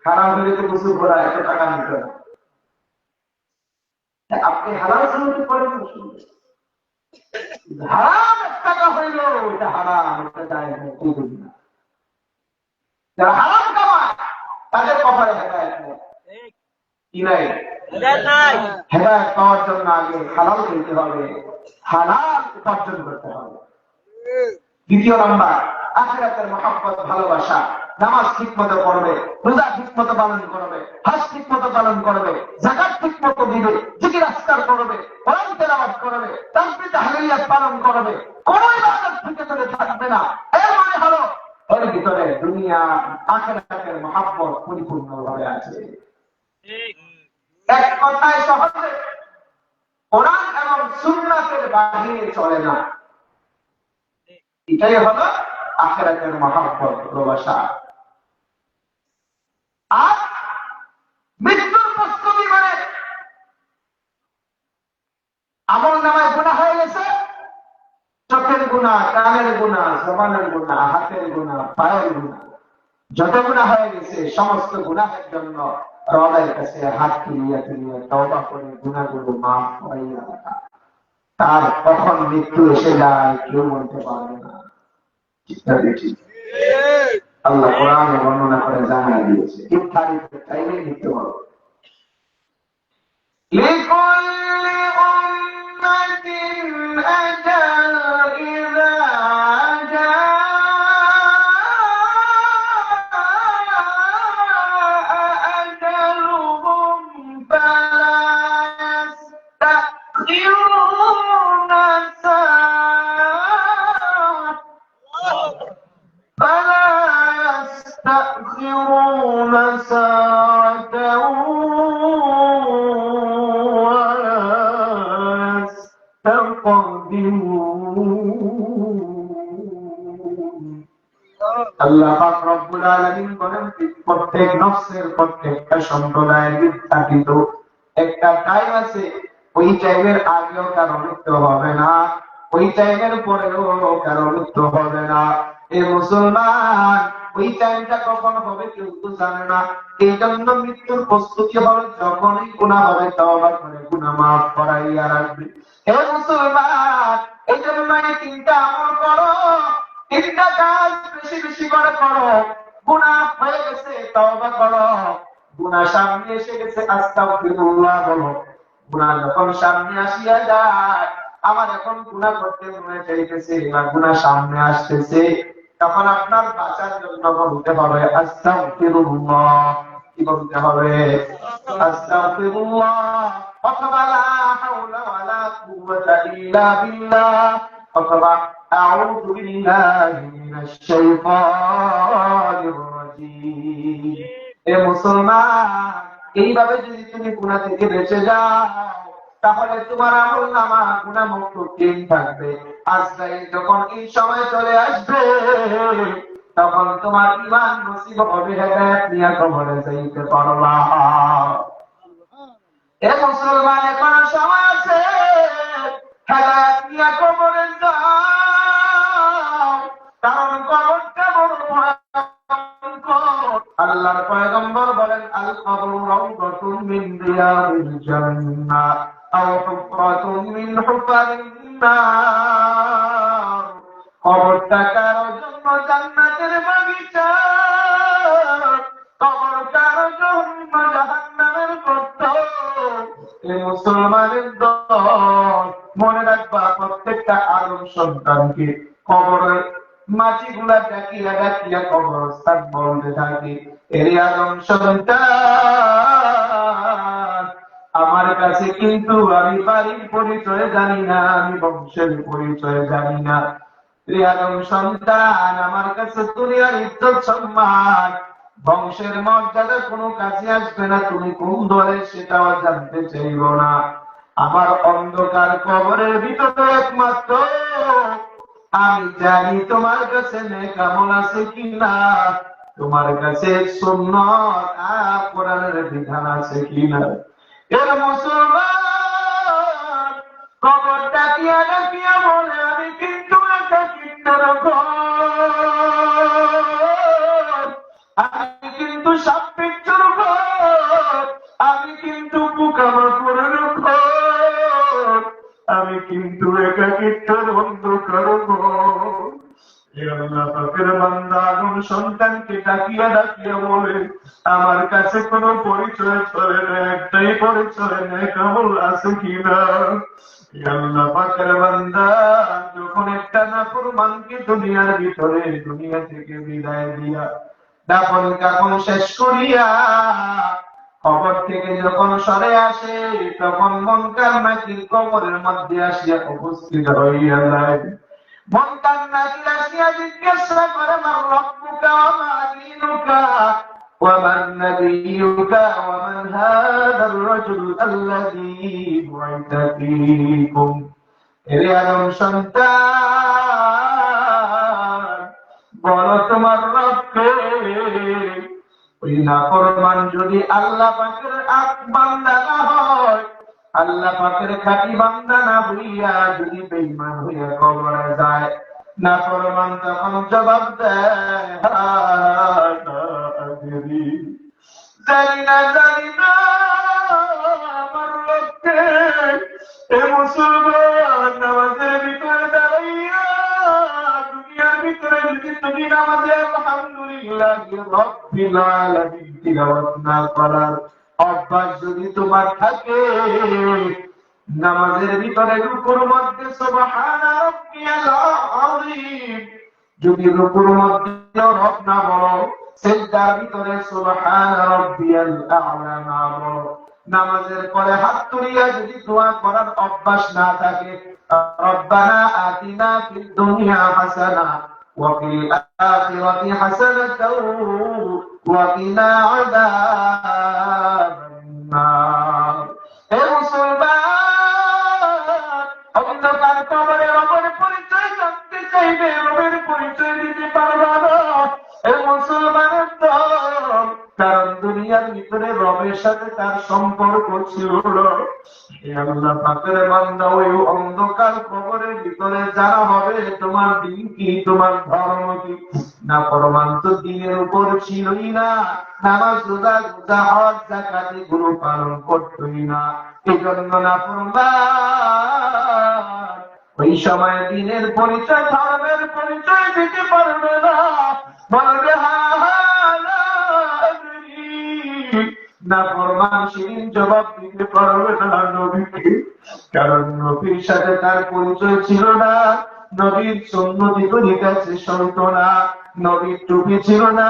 Speaker 1: হারাম হলে তো কিছু করা এত টাকা নিতে না। আপনি হালাল শুনতে করেন, হারাম 1 টাকা হইল ওইটা হারাম, ওটা যায় না। যারা হারাম কামায় তাদের কপালে হেদায়েত নেই। কি নাই? হেদায়েত পাওয়ার জন্য আগে হালাল খেতে হবে, হালাল উপার্জন করতে হবে। দ্বিতীয় নাম্বার, আখিরাতের মহব্বত, ভালোবাসা। নামাজ ঠিক মতো পড়বে, রোজা ঠিক মতো পালন করবে, হজ ঠিক মতো পালন করবে, যাকাত ঠিক মতো দিবে, জিকির আজকার করবে, কোরআন তেলাওয়াত করবে, তাসবিহ তাহলিল পালন করবে, কোন ইবাদত থেকে চলে থাকবে না। এর মানে হলো এর ভিতরে দুনিয়া আখিরাতের মহব্বত পরিপূর্ণভাবে আছে। এক কথায় সহজে কোরআন এবং সুন্নাতের বাহিরে চলে না। এটাই হলো আখিরাতের মহব্বত, ভালোবাসা। আর মৃত্যুর প্রস্তুতি মানে আমল নামায় গুনাহ হয়ে গেছে, চোখের গুনাহ, কানের গুনাহ, জবানের গুনাহ, হাতের গুনাহ, পায়ের গুনাহ, যত গুনাহ হয়ে গেছে সমস্ত গুনাহের জন্য রবের কাছে হাত তুলিয়া তুলিয়া তওবা করে গুনাহগুলো মাফ করাইয়া রাখা। তার কখন মৃত্যু এসে যায় কেউ বলতে পারবে না। আল্লাহ কোরআনে বর্ণনা করে জানিয়ে দিয়েছে ইফতারির টাইমে মৃত্যু হবে। লিকুল্লি উম্মাতিন আজাল ইযা আজালুহুম ফালা ইস্তাখিরুনা يستأخرون ساعة ولا يستقدمون। আল্লাহ পাক রব্বুল আলামিন বলেন প্রত্যেক নফসের প্রত্যেকটা সম্প্রদায়ের বিস্তারিত একটা টাইম আছে, ওই টাইমের আগেও কারো মৃত্যু হবে না, ওই টাইমের পরেও কারো মৃত্যু হবে না। এই মুসলমান ওই টাইমটা কখন হবে কেউ তো জানে না। এই জন্য মৃত্যুর প্রস্তুতি হলো যখনই গুনাহ হবে তওবা করে গুনাহ মাফ করাইয়া রাখবে। হে মুসলমান, এই জন্য এই 3টা আমল করো, 3টা কাজ বেশি বেশি করে করো। গুনাহ হয়ে গেছে তওবা করো, গুনাহ সামনে এসে গেছে আস্তাগফিরুল্লাহ বলো। গুনাহ যখন সামনে আসিয়া যায়, আমার এখন গুনাহ করতে মনে চাইতেছে না, গুনাহ সামনে আসতেছে, তখন আপনার বাঁচার জন্য বলতে হবে আস্তাগফিরুল্লাহ। কি বলতে হবে? আস্তাগফিরুল্লাহ অথবা লা হাওলা ওয়ালা কুওয়াতা ইল্লা বিল্লাহ অথবা আউযু বিল্লাহি মিনাশ শাইতানির রাজীম। এ মুসলমান, এইভাবে যদি তুমি গুনাহ থেকে বেঁচে যাও তাহলে তোমার আমলনামা গুনাহমুক্ত দিন থাকবে। আজরাইল যখন এই সময় চলে আসবে তখন তোমার ঈমান নসিব হবে, হেদায়েত নিয়ে কবরে যাইতে পারবা। এ মুসলমান, এখন সময় আছে, হেদায়েত নিয়ে কবরে যাও, কারণ কবরটা বড় ভয়ঙ্কর। আল্লাহর পয়গম্বর বলেন আল কবরু রাউদাতুন মিন রিয়াদিল জান্নাহ আও হুফরাতুন মিন হুফারিন নার। কবরটা কারো জন্য জান্নাতের বাগিচা, কবর কারো জন্য জাহান্নামের গর্ত। এই মুসলমানের দল মনে রাখবা, প্রত্যেকটা আদম সন্তানকে কবরের মাটিগুলা ডাকিয়া ডাকিয়া কবরস্থান বলতে থাকে, এর আদম সন্তান আমার কাছে কিন্তু আমি বাড়ির পরিচয় জানি না, আমি বংশের পরিচয় জানি না। আদম সন্তান আমার কাছে দুনিয়ার ইজ্জত সম্মান বংশের মর্যাদা কোনো কাছে আসবে না, তুমি কোন দলের সেটাও জানতে চাইব না। আমার অন্ধকার কবরের ভিতরে একমাত্র আমি জানি তোমার কাছে নেক আমল আছে কিনা, তোমার কাছে সুন্নাত আর কোরআনের বিধান আছে কিনা। এর মুসলমান, কবর ডাকিয়া ডাকিয়া বলে আমি কিন্তু একাকিত্বের ঘর, আমি কিন্তু সাপেক্ষর ঘর, আমি কিন্তু পোকামাকড়ের ঘর, আমি কিন্তু একাকিত্বের অন্ধকার ঘর। সন্তানকে ডাকিয়া ডাকিয়া বলে আমার কাছে কোনো পরিচয় চলে না, একটাই পরিচয় নেই, কেমন আছে কিনা। আল্লাহ পাকের বান্দা যখন একটা নাফরমানকে দুনিয়ার ভিতরে দুনিয়া থেকে বিদায় দিয়া দাফন কাফন শেষ করিয়া কবর থেকে যখন সরে আসে তখন মুনকার নাকির কবরের মধ্যে আসিয়া উপস্থিত হইয়া যায়। মুনকার নাকির আসিয়া জিজ্ঞাসা করে মান রব্বুকা ওয়া মা দীনুকা ওয়া মান নাবিয়্যুকা ওয়া মান হাদার রাজুল আল্লাযী বু'ইসা ফীকুম। হে আদম সন্তান, বলো তোমার রবকে। ওই নাফরমান যদি আল্লাহ পাকের বান্দা না হয়, আল্লাহ পাকের খাঁটি বান্দা না হইয়া যদি বেঈমান হইয়া কবরে যায়, নাফরমান তখন জবাব দেয় জানি না আমার রবকে। এ মুসলমান নামাজের ভিতরে দাঁড়াইয়া দুনিয়ার ভিতরে যদি তুমি নামাজে আলহামদুলিল্লাহ রাব্বিল আলামিন তিলাওয়াত না করার অভ্যাস যদি তোমার থাকে, নামাজের ভিতরে রুকুর মধ্যে সুবহানা রাব্বিয়াল আযীম যদি রুকুর মধ্যে রব না বলো, সিজদার ভিতরে সুবহানা রাব্বিয়াল আ'লা না বলো, নামাজের পরে হাত তুলিয়া যদি দোয়া করার অভ্যাস না থাকে, রব্বানা আতিনা ফিদ দুনিয়া হাসানা ওয়া ফিল আখিরাতি হাসানাতাও ওয়া কিনা আযাবান নার। হে মুসলমান, অন্ধকার কবরে রবের পরিচয় জানতে চাইবে, রবের পরিচয় দিতে পারবা না। হে মুসলমানের দল, কারণ দুনিয়ার ভিতরে রবের সাথে তার সম্পর্ক ছিল না। আল্লাহ পাকের বান্দা ওই অন্ধকার কবরের ভিতরে জানা হবে তোমার দিন কি, তোমার ধর্ম কি। না ফরমান তো দিনের উপর ছিলই না, নামাজ রোজা হজ যাকাত এগুলো পালন করতই না। এই জন্য না ফরমান ওই সময় দিনের পরিচয় ধর্মের পরিচয় দিতে পারবে না, বলবে না ফরমান সেদিন জবাব দিতে পারবে না নবীকে, কারণ নবীর সাথে তার পরিচয় ছিল না, নবীর সুন্নতি তরিকা চলত না, নবীর টুপি ছিল না,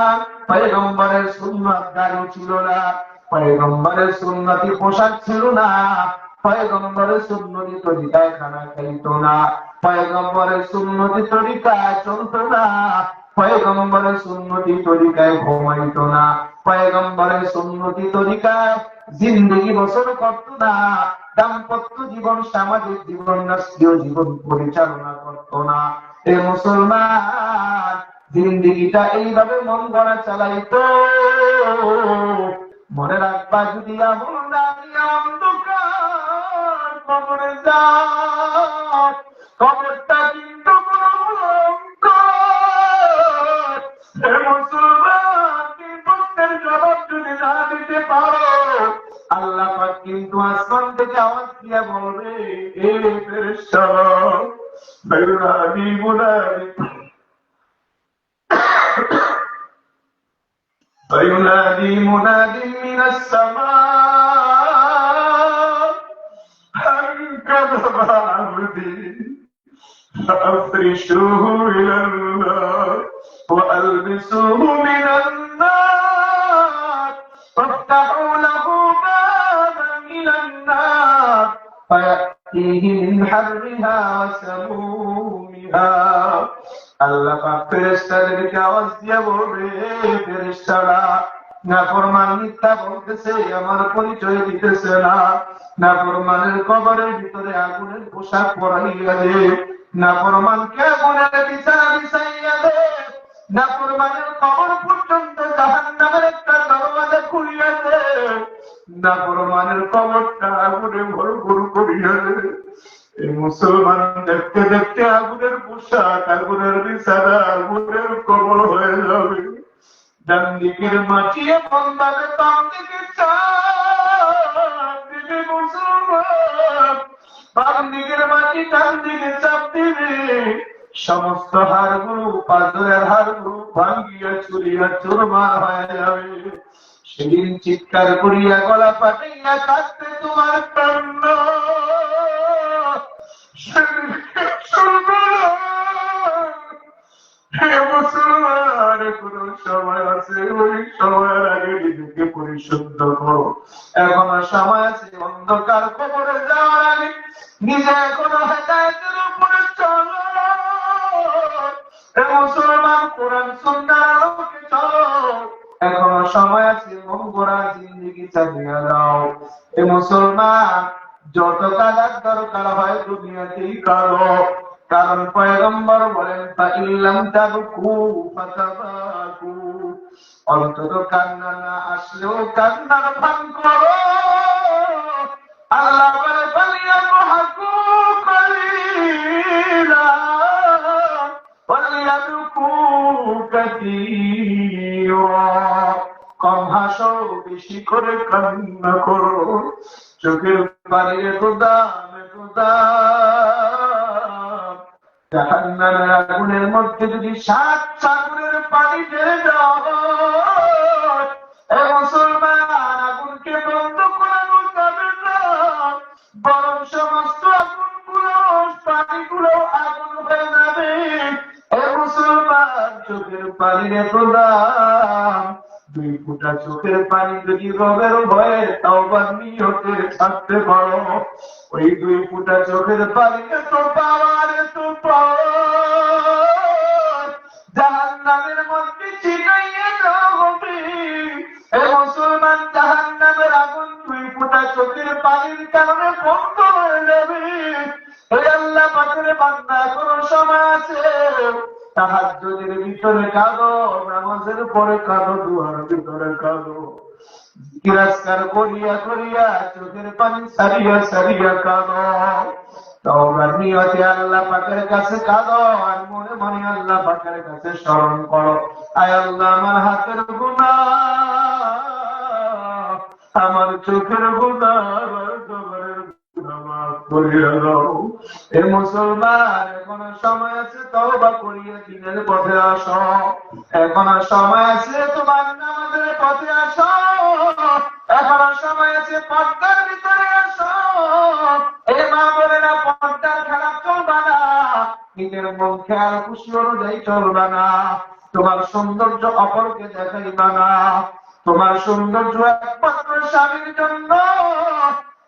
Speaker 1: পয়গম্বরের সুন্নাত দাড়ি ছিল না, পয়গম্বরের সুন্নতি পোশাক ছিল না, পয়গম্বরের সুন্নতি তরিকায় খানা খাইতো না, পয়গম্বরের সুন্নতি তরিকায় চলতো না, পয়গম্বরের সুন্নতি তরিকায় ঘুমাইতো না, পয়গম্বরের সুন্নতি তরিকায় জিন্দেগি বছর করতো না, দাম্পত্য জীবন সামাজিক জীবন রাষ্ট্রীয় জীবন পরিচালনা করতো না। এ মুসলমান জিন্দেগিটা এইভাবে মন গড়া চালাইতো। মনে রাখবা যদি আমল না নিয়ে অন্ধকার কবরে যাও, কবরটা কিন্তু জবাব যদি না দিতে পারো, আল্লাহ পাক কিন্তু আসমান থেকে আওয়াজ দিয়ে বলবে এ ফেরেশতারা বেরাদি মুনাদি فينادي مناد من السماء أن كذب عبدي فأفرشوه إلى النار وألبسوه من النار وافتحوا له بابا إلى النار فيأتيه من حرها وسمومها। আল্লাহ পাক ফেরেশতাদেরকে আওয়াজ দিয়ে বলবে ফেরেশতারা নাফরমান মিথ্যা বলতেছে, আমার পরিচয় দিতেছে না, নাফরমানের কবরের ভিতরে আগুনের পোশাক পরাইয়া দে, নাফরমানকে আগুনের বিছানা বিছাইয়া দে, নাফরমানের কবর পর্যন্ত জাহান্নামের একটা দরওয়াজা খুলিয়া দে, নাফরমানের কবরটা আগুনে ভরপুর করিয়া দে। এ আগুনের বিছানা আগুনের কবর হয়ে যাবে। ডান দিকের মাটি এমন ভাবে বাম দিকে চাপ দিবে মুসলমান, বাম দিকের মাটি ডান দিকে চাপ দিবে, সমস্ত হাড়গুলো পাথরের হাড়গুলো ভাঙ্গিয়া চুরিয়া চুরমার হয়ে যাবে। সেদিন চিৎকার করিয়া গলা পাঠিয়া কাঁদতে তোমার কান্ড, মুসলমান কোন সময় আছে, ওই সময়ের আগে নিজেকে পরিশুদ্ধ করো। এখনো সময় আছে, অন্ধকার কবরে যাওয়ার আগে নিজে এখনো হেদায়েতের উপরে চলো। মুসলমান কোরআন সুন্নাহর আলোকে চলো, এখনো সময় আছে, মন গড়া জিন্দেগি চালিয়ে দাও। এ মুসলমান, যত কাজার দরকার হয় দুনিয়াতেই কারো, কারণ পয়গম্বর বলেন ফাইল্লাম তাবকু ফাতাবাকু, অন্তত কান্না না আসলেও কান্নার ভান করো। আল্লাহ বলে ফালিয়াবহাকু কলিলা ওয়ালিয়াবকু কাসীরা, কম হাসো বেশি করে কান্না করো। চোখের পানির গোদাম গোদাম, জাহান্নামের আগুনের মধ্যে যদি 7 সাগরের পানি ঢেলে দাও, এ মুসলমান আগুনকে বন্ধ করানো যাবে না, বরং সমস্ত আগুনগুলো পানিগুলো আগুন হয়ে যাবে। এ মুসলমান, চোখের পানির গোদাম, 2 ফোঁটা চোখের পানি যদি রবের ভয়ে তাওবার নিয়তে ছাড়তে পারো, ওই 2 ফোঁটা চোখের পানিতে তো পাওয়ার তো পাওয়ার জাহান্নামের মধ্যে চিনাইয়ে দেওয়া হবে। এ মুসলমান, জাহান্নামের আগুন 2 ফোঁটা চোখের পানির কারণে বন্ধ হয়ে যাবে। হে আল্লাহ পাকের বান্দা, কোনো সময় আছে, তাহাজ্জুদের ভিতরে কাঁদো, নামাজের পরে কাঁদো, দুয়ার ভিতরে কাঁদো, জিকির করিয়া করিয়া চোখের পানি সারিয়া সারিয়া কাঁদো। তওবার নিয়তে আল্লাহ পাকের কাছে কাঁদো, আর মনে মনে আল্লাহ পাকের কাছে স্মরণ করো, আয় আল্লাহ আমার হাতের গুনাহ, আমার চোখের গুনাহ, আমার জবানের গুনাহ মাফ করিয়া দাও। এ মুসলমান, এখনো সময় আছে, তওবা করিয়া দিনের পথে আসো। এখনো সময় আছে, তোমার নামাজের পথে আসো। এখনো সময় আছে, পর্দার ভিতরে আসো। এ মা বলে না, পর্দার খেলা চলবা না, নিজের মন খেয়াল খুশি অনুযায়ী চলবা না, তোমার সৌন্দর্য অপরকে দেখাইবা না, তোমার সৌন্দর্য একমাত্র স্বামীর জন্য।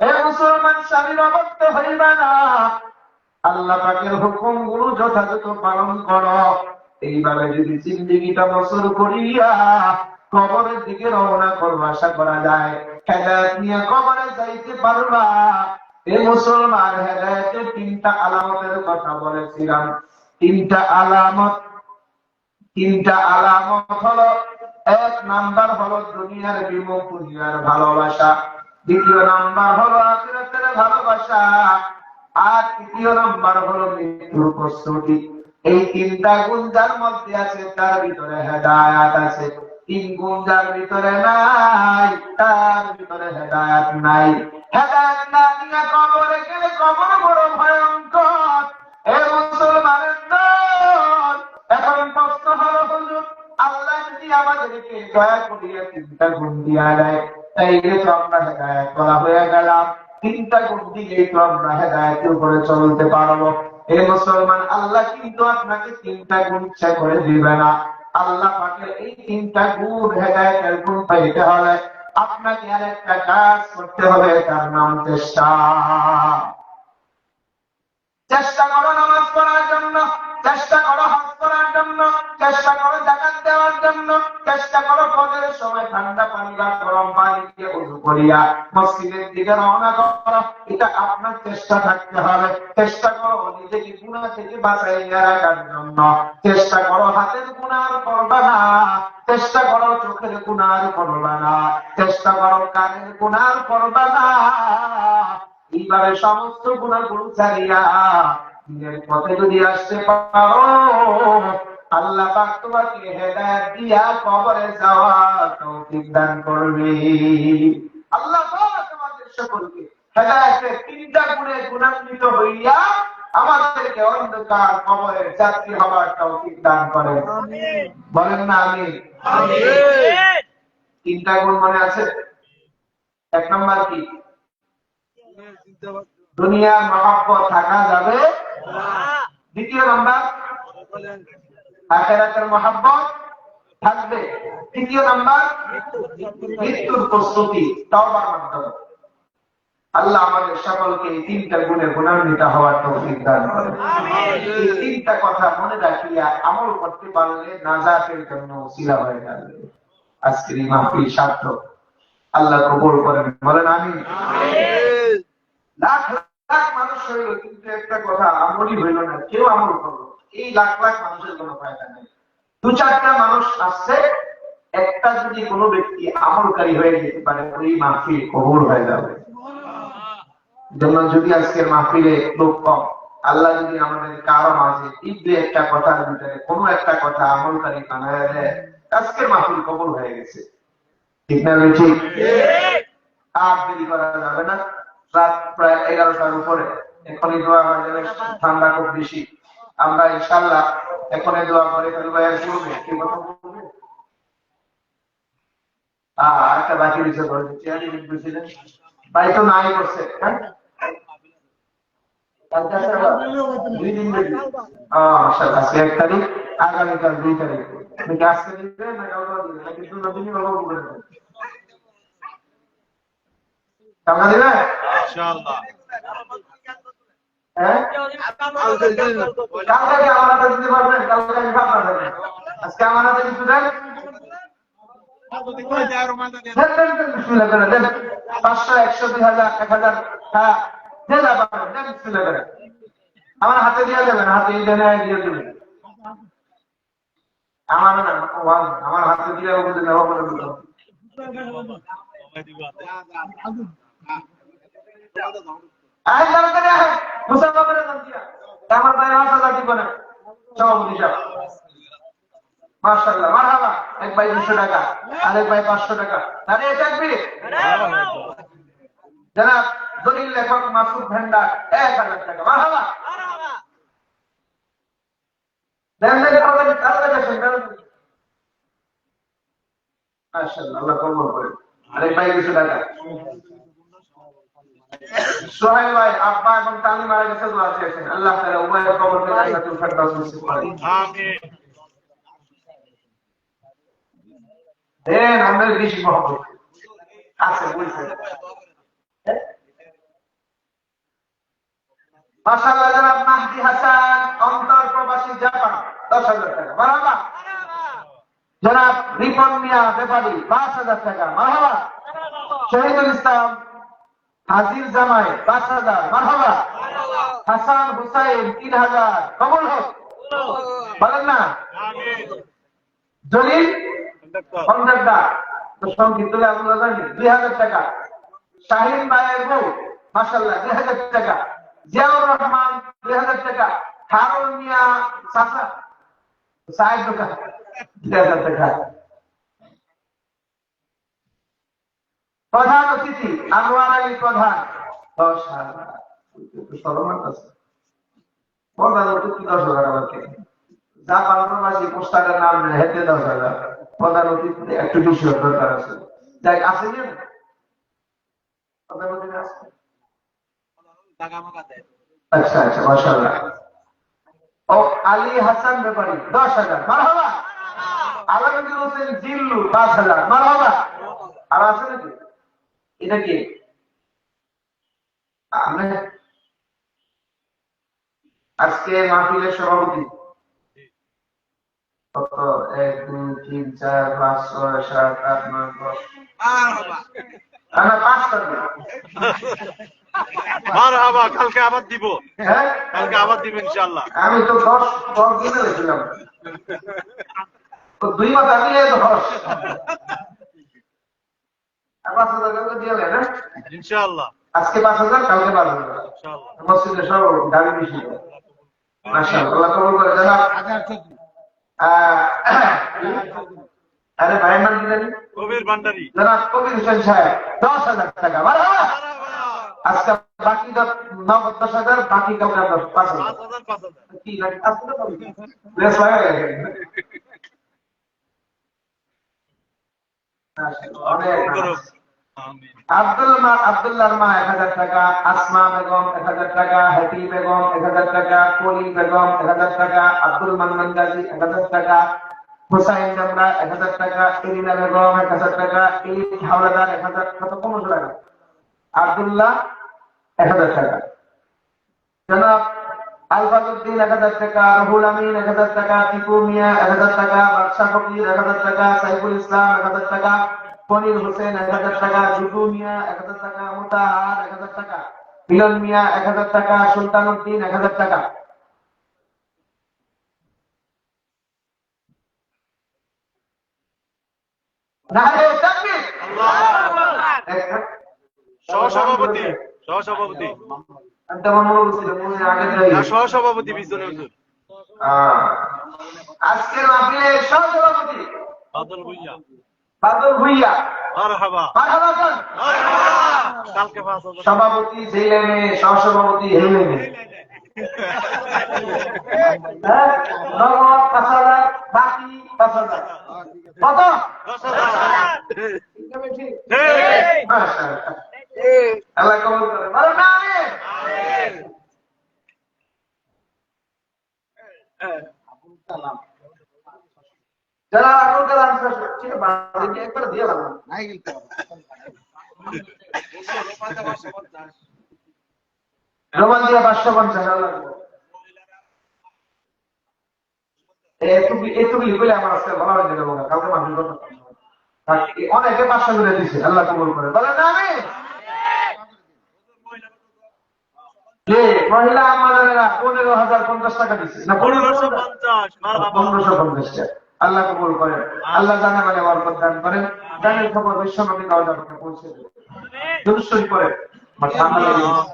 Speaker 1: এ মুসলমান, স্বামীর অবাধ্য হইবা না, আল্লাহ পাকের হুকুম গুলো যথাযথ পালন করো। এইভাবে যদি জিন্দেগিটা বছর করিয়া কবরের দিকে রওনা করবো, আশা করা যায় হেদায়েত নিয়ে কবরে যাইতে পারবা। এ মুসলমান, হেদায়েতের 3টা আলামতের কথা বলেছিলাম। 3টা আলামত হলো, 1 নাম্বার হলো দুনিয়ার বিমুখ, দুনিয়ার ভালোবাসা। 2 নাম্বার হলো আখিরাতের ভালোবাসা। আর 3 নাম্বার হলো মৃত্যুর প্রস্তুতি। এই 3টা গুণ যার মধ্যে আছে, তার ভিতরে হেদায়েত আছে। 3 গুণ যার ভিতরে নাই, তার ভিতরে হেদায়েত নাই। হেদায়েত না নিয়ে কবরে গেলে কবর বড় ভয়ঙ্কর। এ মুসলমানের দল, এখন প্রশ্ন হলো, হুজুর, আল্লাহ যদি আমাদেরকে দয়া করিয়া 3টা গুণ দিয়া দেয়, তাইলে তো আমরা হেদায়েত করা হয়ে গেলাম। 3টা গুণ দিলেই তো আমরা হেদায়েতের উপরে চলতে পারবো। এ মুসলমান, আল্লাহ কিন্তু আপনাকে 3টা গুণ ইচ্ছা করে দিবে না। আল্লাহ পাকের এই 3টা গুণ, হেদায়েতের গুণ পাইতে হলে আপনাকে আর একটা কাজ করতে হবে, তার নাম চেষ্টা। চেষ্টা করো নামাজ পড়ার জন্য, চেষ্টা করো হজ করার জন্য, চেষ্টা করো যাকাত দেওয়ার জন্য, চেষ্টা করো ফজরের সময় ঠান্ডা পানি বা গরম পানি দিয়ে ওযু করিয়া মসজিদের দিকে রওনা করো। এটা আপনার চেষ্টা থাকতে হবে। চেষ্টা করো নিজেকে গুনাহ থেকে বাঁচাইয়া রাখার জন্য। চেষ্টা করো হাতের গুনাহ আর করবা না, চেষ্টা করো চোখের গুনাহ আর করবা না, চেষ্টা করো কানের গুনাহ আর করবা না। এইভাবে সমস্ত গুনাহগুলো ছাড়িয়া দিনের পথে যদি আসতে পারো, আল্লাহ পাক তোমাকে হেদায়েত দিয়া কবরে যাওয়া তৌফিক দান করবে। আল্লাহ পাক আমাদের সকলকে হেদায়েতের 3টা গুণে গুণান্বিত হইয়া আমাদেরকে অন্ধকার কবরের যাত্রী হওয়ার তৌফিক দান করেন। আমিন। বলেন না আমিন। আমিন। 3টা গুণ মনে আছে? 1 নম্বর কি? দুনিয়ার মহব্বত থাকা যাবে না। 2 নম্বর আখিরাতের মহব্বত থাকবে। 3 নম্বর মৃত্যুর প্রস্তুতি তওবার মাধ্যমে। আল্লাহ আমাদের সকলকে এই 3টা গুণে গুণান্বিত হওয়ার তৌফিক দান করেন। এই 3টা কথা মনে রাখিয়া আমল করতে পারলে নাজাতের জন্য ওসিলা হয়ে যাবে। আজকের এই মাহফিল সার্থক। আল্লাহ কবুল করেন। বলেন আমিন। লাখ লাখ মানুষ হইল, কিন্তু একটা কথা আমলই হইল না, কেউ আমল করলো। এই লাখ লাখ মানুষের কোনো ফায়দা নেই। 2-4টা মানুষ আসছে, একটা যদি কোনো ব্যক্তি আমলকারী হয়ে যেতে পারে, ওই মাহফিল কবুল হয়ে যাবে। জন্য যদি আজকের মাহফিলে লোক কম, আল্লাহ যদি আমাদের কারো মাঝে তীব্র একটা কথার ভিতরে কোনো একটা কথা আমলকারী বানায় দেয়, আজকের মাহফিল কবুল হয়ে গেছে। ঠিক না? ঠিক। আর দেরি করা যাবে না। রাত প্রায় 11টার উপরে, এখনই দোয়া হয়ে যাবে। ঠান্ডা খুব বেশি। আমরা ইনশাআল্লাহ এখনই দোয়া করে ফেলবো। এর পূর্বে কি কথা বলবো? একটা বাকি বিষয় বলছি, চেয়ারি বুঝছিলেন ভাই তো নাই করছে। হ্যাঁ, আজকে 1 তারিখ, আগামীকাল 2 তারিখ। আজকে দিবেন না কালকে দিবেন নাকি 2 দিনই ভালো করে দেবেন? কালকে দিবেন ইনশাআল্লাহ। হ্যাঁ, কালকে আমাদের দিতে পারবেন? কালকে আমি ভাবনা দেবেন। আজকে আমাদের কিছু দেন। 500, 100, 2000, 1000, হ্যাঁ আমার হাতে দিয়ে দেবেন। হাতে দিয়ে দেবেন। আমার হাতে দিয়ে আমার ভাই 5,000 দিবেন সভাপতি সাহেব। মাশাআল্লাহ, মারহাবা। এক ভাই 200 টাকা, আরেক ভাই 500 টাকা। আরে তাকবীর। জনাব দলিল লেখক মাসুদ ভান্ডার 1000 টাকা। মারহাবা। দেন দেন করে তাহলে দেখেন। মাশাআল্লাহ, আল্লাহ কবুল করেন। আরেক ভাই 200 টাকা। সোহেল ভাই, আব্বা এবং তানি মারা গেছে, দোয়া চেয়েছেন। আল্লাহ তাআলা উভয়ের কবরকে জান্নাতুল ফেরদাউস নসিব করেন। আমিন। দেন আমাদের বেশি মহব্বত আছে বুঝছেন। মাশাআল্লাহ, জনাব মাহদি হাসান, অন্তর প্রবাসী, জাপান 10,000 টাকা। মারহাবা। জনাব রিপন মিয়া, ব্যাপারী 5,000 টাকা। মারহাবা। শহীদুল ইসলাম হাজির জামাই 5,000। মারহাবা। হাসান হুসাইন 3,000। কবুল হোক। বলেন না আমিন। জলিল কন্ট্রাক্টর তো সংক্ষিপ্ত 2,000 টাকা। শাহিন ভাইয়ের বউ মাশাআল্লাহ 2,000 টাকা। জিয়াউর রহমান 2,000 টাকা। হারুন মিয়া চাচা 60 টাকা 2,000 টাকা। প্রধান অতিথি আনোয়ার আলী প্রধান 10,000। প্রধান অতিথি 10,000 টাকা। জাপান প্রবাসী পোস্টারের নাম নেই, হেঁটে 10,000। প্রধান অতিথি একটু বেশি দরকার আছে। যাই আছে না প্রধান অতিথি আছে। আচ্ছা আচ্ছা, মাশাআল্লাহ। ও আলী হাসান ব্যাপারী 10,000। মারহাবা। আলমগীর হোসেন জিল্লু 5,000। মারহাবা। আর আছে নাকি? এটা কি আজকে মাহফিলের সভাপতি? কত? 1, 2, 3, 4, 5, 6, 7, 8, 9, 10।
Speaker 2: মারহাবা। কালকে আবার দিব। হ্যাঁ, কালকে আবার দিব ইনশাআল্লাহ।
Speaker 1: আমি তো 10 দিনে লিখলাম তো 2 মাস আগে 10 আর 5,000 টাকা দিয়ে না
Speaker 2: ইনশাআল্লাহ।
Speaker 1: আজকে 5,000, কালকে 12,000 ইনশাআল্লাহ। মসজিদে সব গাড়ি বেশি মাশাআল্লাহ, আল্লাহ কবুল করে। জনাব আরে ভাই মান দিলেন
Speaker 2: কবির ভান্ডারী
Speaker 1: জনাব কবির হোসেন সাহেব 10,000 টাকা। মারহাবা। আজকে বাকি নগদ 10,000, বাকি কাউকে 5,000
Speaker 2: 5,000
Speaker 1: কি লাগে আসলে তো বেশ হয়ে গেছে। অনেক আব্দুল্লাহর মা 1,000 টাকা, আসমা বেগম 1,000 টাকা, হাতি বেগম 1,000 টাকা, কলি বেগম 1,000 টাকা, আব্দুল মান্নান গাজী 1,000 টাকা, হুসাইন জামরা 1,000 টাকা, ইরিনা বেগম 1,000 টাকা, ইলিশ হাওলাদার 1,000 কত 15 টাকা, আব্দুল্লাহ 1,000 টাকা, জনাব আলফাজউদ্দিন 1,000 টাকা, রুহুল আমিন 1,000 টাকা, টিপু মিয়া 1,000 টাকা, বাদশা ফকির 1,000 টাকা, সাইফুল ইসলাম 1,000 টাকা, মনির হোসেন 1,000 টাকা, জুটু মিয়া 1,000 টাকা, মোতাহার 1,000 টাকা, মিলন মিয়া 1,000 টাকা, সুলতান উদ্দিন 1,000 টাকা। নারে তাকবীর।
Speaker 2: সহসভাপতি সহসভাপতি সহসভাপতি বিজনে হুজুর
Speaker 1: আজকের মাহফিলের সহসভাপতি
Speaker 2: বাদল ভুইয়া
Speaker 1: বাদল ভুইয়া।
Speaker 2: মারহাবা
Speaker 1: মারহাবা খান।
Speaker 2: কালকে 5,000
Speaker 1: সভাপতি যেই লাইনে, সহসভাপতি এই লাইনে। নগদ 5,000, বাকি 5,000 কত?
Speaker 2: 10,000
Speaker 1: ঠিক। মাশাআল্লাহ, আল্লাহ কবুল করে। বলো না আমিন। যারা আগুন কালাম ঠিক আছে, একবার দিয়ে লাগবে নাই গেলতে রোমান দিয়া 550 আল্লাহ এটুকু লিখলে আমার আজকে ভালো হয়ে যাবে। কাউকে মাফি করতে অনেকে 500 করে দিচ্ছে, আল্লাহ কবুল করে। বলে না আমি মহিলা আমাদেরা 15,050 টাকা দিচ্ছে না,
Speaker 2: 1550 মারহাবা
Speaker 1: 1550 টাকা। আল্লাহ কবুল করেন, আল্লাহ জানে মানে বরকত দান করেন। জানের খবর বিশ্ব নবী দরজাতে পৌঁছে দেবে। দুরূদ শরীফ পড়ে ঠান্ডা লেগে গেছে,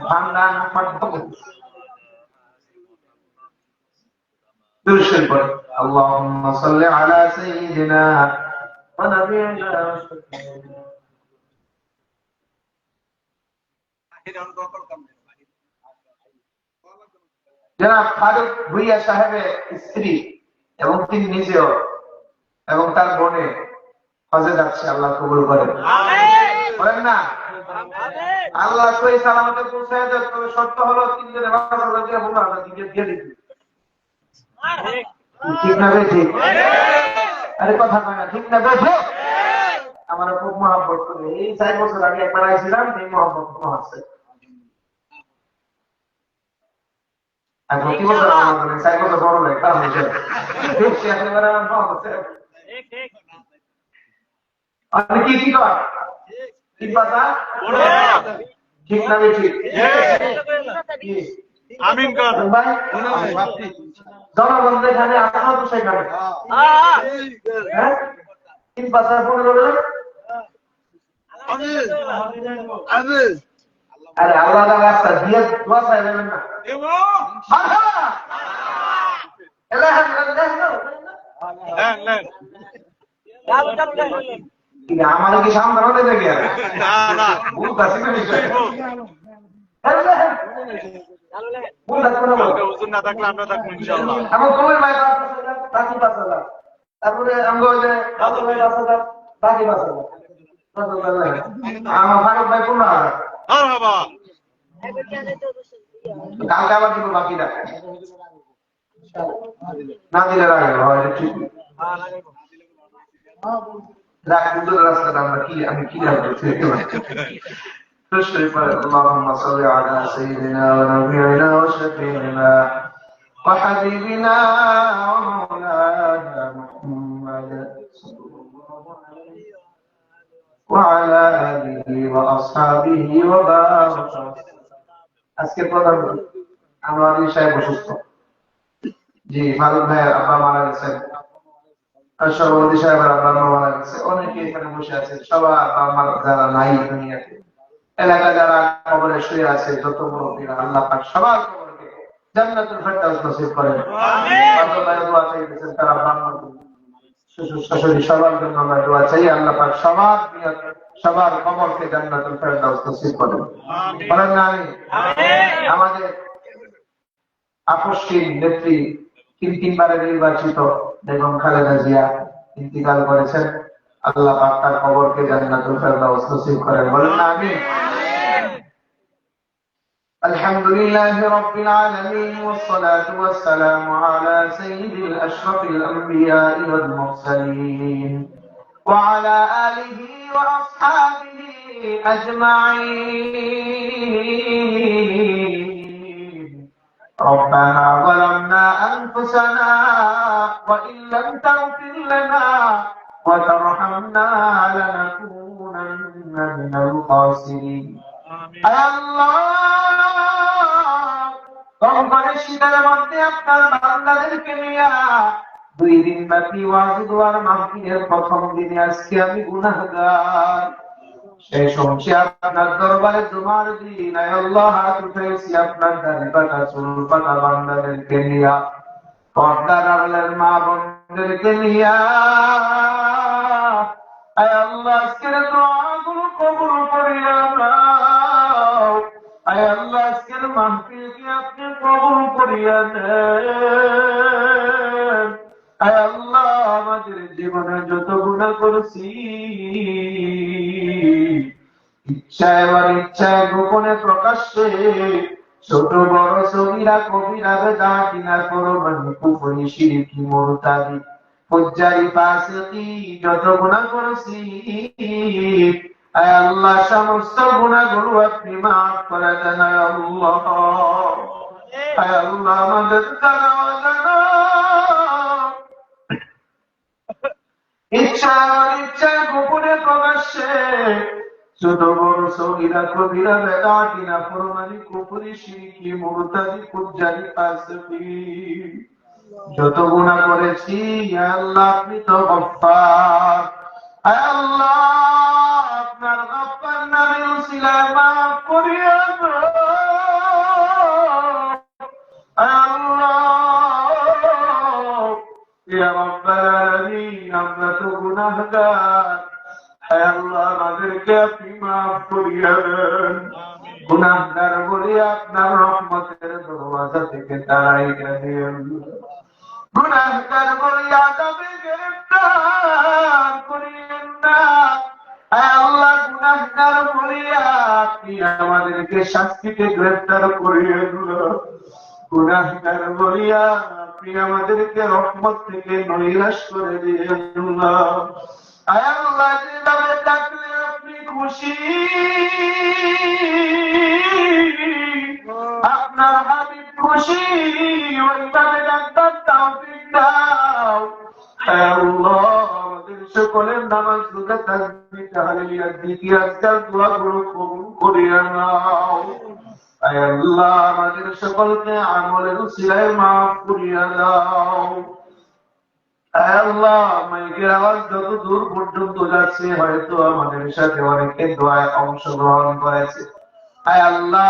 Speaker 1: ঠান্ডা দুরূদ শরীফ পড়ে। আল্লাহুম্মা সাল্লি আলা সাইয়্যিদিনা ওয়া নাবিয়িনা জনাব ফারুক ভুইয়া সাহেবের স্ত্রী এবং তিনি নিজেও এবং তার বোনে হজে যাচ্ছে, আল্লাহ কবুল করেন। বলেন না আল্লাহ কই সালামতে পৌঁছায় দেয়। তবে শর্ত হলো 3 দিনের 5,000 দিয়ে 15,000 দিয়ে দিবি। ঠিক না ভাই? ঠিক। আরে কথা কয় না, ঠিক না ভাই? ঠিক। আমার খুব মহব্বত করে। এই 4 বছর আগে একবার আইছিলাম, এই মহব্বত আছে। আর প্রতি বছর আমার করে 4 বছর বড় হয় কারণ হয়েছে দেখছি একেবারে আমার মহব্বত ঠিক। আপনি কি কর ঠিক কথা ঠিক না ভাই? ঠিক।
Speaker 2: আমিন কর
Speaker 1: ভাই জনগণ যেখানে আসা তো সেখানে হ্যাঁ 3 বছর 15 আরে আল্লাহ রাস্তা দিয়ে দোয়া চাইবেন না। আমার কি সামনে হতে দেখে
Speaker 2: হুজুর না থাকলে আমরা থাকবো ইনশাআল্লাহ।
Speaker 1: আমার কমের ভাই বাকি 5,000, তারপরে আমরা ওই যে বাকি 5,000 আমার ফারুক ভাই 15,000।
Speaker 2: মারহাবা
Speaker 1: কালকে আবার দিব বাকিটা না দিলে রাখে হয় ঠিক রাখ দুটোর রাস্তাটা আমরা কি আমি কি রাখছি اللهم صل على سيدنا ونبينا وشفيعنا وحبيبنا ومولانا محمد وعلى آله وأصحابه وبارك আজকে প্রধান আমার সাহেব অসুস্থ। জি ফারুক ভাইয়ের আব্বা মারা গেছেন, সভাপতি সাহেবের আব্বা মারা গেছে, অনেকে এখানে বসে আছে। সবার আব্বা আমার যারা নাই দুনিয়াতে, এলাকা যারা কবরে শুয়ে আছে, যত মুরব্বীরা আল্লাহ পাক সবার কবরকে জান্নাতুল ফেরদাউস নসিব করেন। আল্লাহ দোয়া চাইতেছেন তারা ব্রাহ্মণ শ্বশুর শাশুড়ি সবার জন্য আমরা দোয়া চাই। আল্লাহ পাক সবার কবরকে জান্নাতুল ফেরদাউস নসিব করেন। বলেন না আমিন। আমাদের আপসহীন নেত্রী তিনবারের নির্বাচিত বেগম খালেদা জিয়া ইন্তিকাল করেছেন। আল্লাহ পাক তার কবরকে জান্নাতুল ফেরদাউস নসিব করেন। বলেন না আমিন। الحمد لله رب العالمين والصلاة والسلام على سيد الأشرف الأنبياء والمرسلين وعلى آله وأصحابه أجمعين. ربنا ظلمنا أنفسنا وإن لم تغفر لنا وترحمنا لنكونن من الخاسرين. শীতের মধ্যে আপনার বান্দাদেরকে নিয়ে 2 দিন ব্যাপী ওয়াজ দুয়ার মাহফিলের প্রথম দিনে আজকে আমি গুনাহগার সেই সময় আপনার দরবারে জুমার দিন আল্লাহ হাত উঠেছি আপনার দাড়ি কাটা চুল কাটা বান্দাদেরকে নিয়ে পর্দার আড়ালের মা বোনদেরকে নিয়ে আল্লাহ আজকের দোয়াগুলো কবুল করিয়া নাও। আল্লাহ আজকের মাহফিলকে আপনি কবুল করিয়া নেন। আল্লাহ আমাদের জীবনে যত গুনাহ করেছি ইচ্ছায় অনিচ্ছায় গোপনে প্রকাশ্যে ছোট বড় সগীরা কবিরা বেদাতি না করবেন কুফরি শিরকি মুরতাদি ফুজ্জারি ফাসিকি যত গুনাহ করেছি আল্লাহ সমস্ত গুনাহগুলো আপনি মাফ করে দেন। আল্লাহ আমাদের ইচ্ছা গোপনে প্রকাশ্যে ছোট বড় সগীরা কবিরা বেদাতি না ফরমানি কুফরি শিরকি মুরতাদি ফুজ্জারি ফাসিকি যত গুনাহ করেছি আল্লাহ আপনি তো গফফার। আল্লাহ আপনার গফফার নামে উসিলায় মাফ করিয়া দাও। আল্লাহ ইয়া রাব্বাল আলামিন আমরা তো গুনাহগার। আল্লাহ আমাদেরকে আপনি মাফ করিয়া দেন। গুনাহগার বলে আপনার রহমতের দরওয়াজা থেকে তাড়াইয়া দেন। গুনাহগার বলে আযাবে গ্রেফতার করিয়েন না। আল্লাহ গুনাহগার বলে আপনি আমাদেরকে শাস্তিতে গ্রেফতার করিয়েন না। গুনাহগার বলে আপনি আমাদেরকে রহমত থেকে নৈরাশ করে দিয়েন না। আল্লাহ যেভাবে ডাকলে আপনি খুশি আপনার হাবিব খুশি ওইভাবে ডাক্তার তাওফিক দাও। আল্লাহ আমাদের সকলের নামাজ রোজা তাসবিহ তাহলিল জিকির আজকার দোয়াগুলো কবুল করিয়া নাও। আল্লাহ আমাদের সকলকে আমলের উসিলায় মাফ করিয়া দাও। আল্লাহ মাইকের আওয়াজ যত দূর পর্যন্ত যাচ্ছে হয়তো আমাদের সাথে অনেকে দোয়ায় অংশগ্রহণ করেছে। আল্লাহ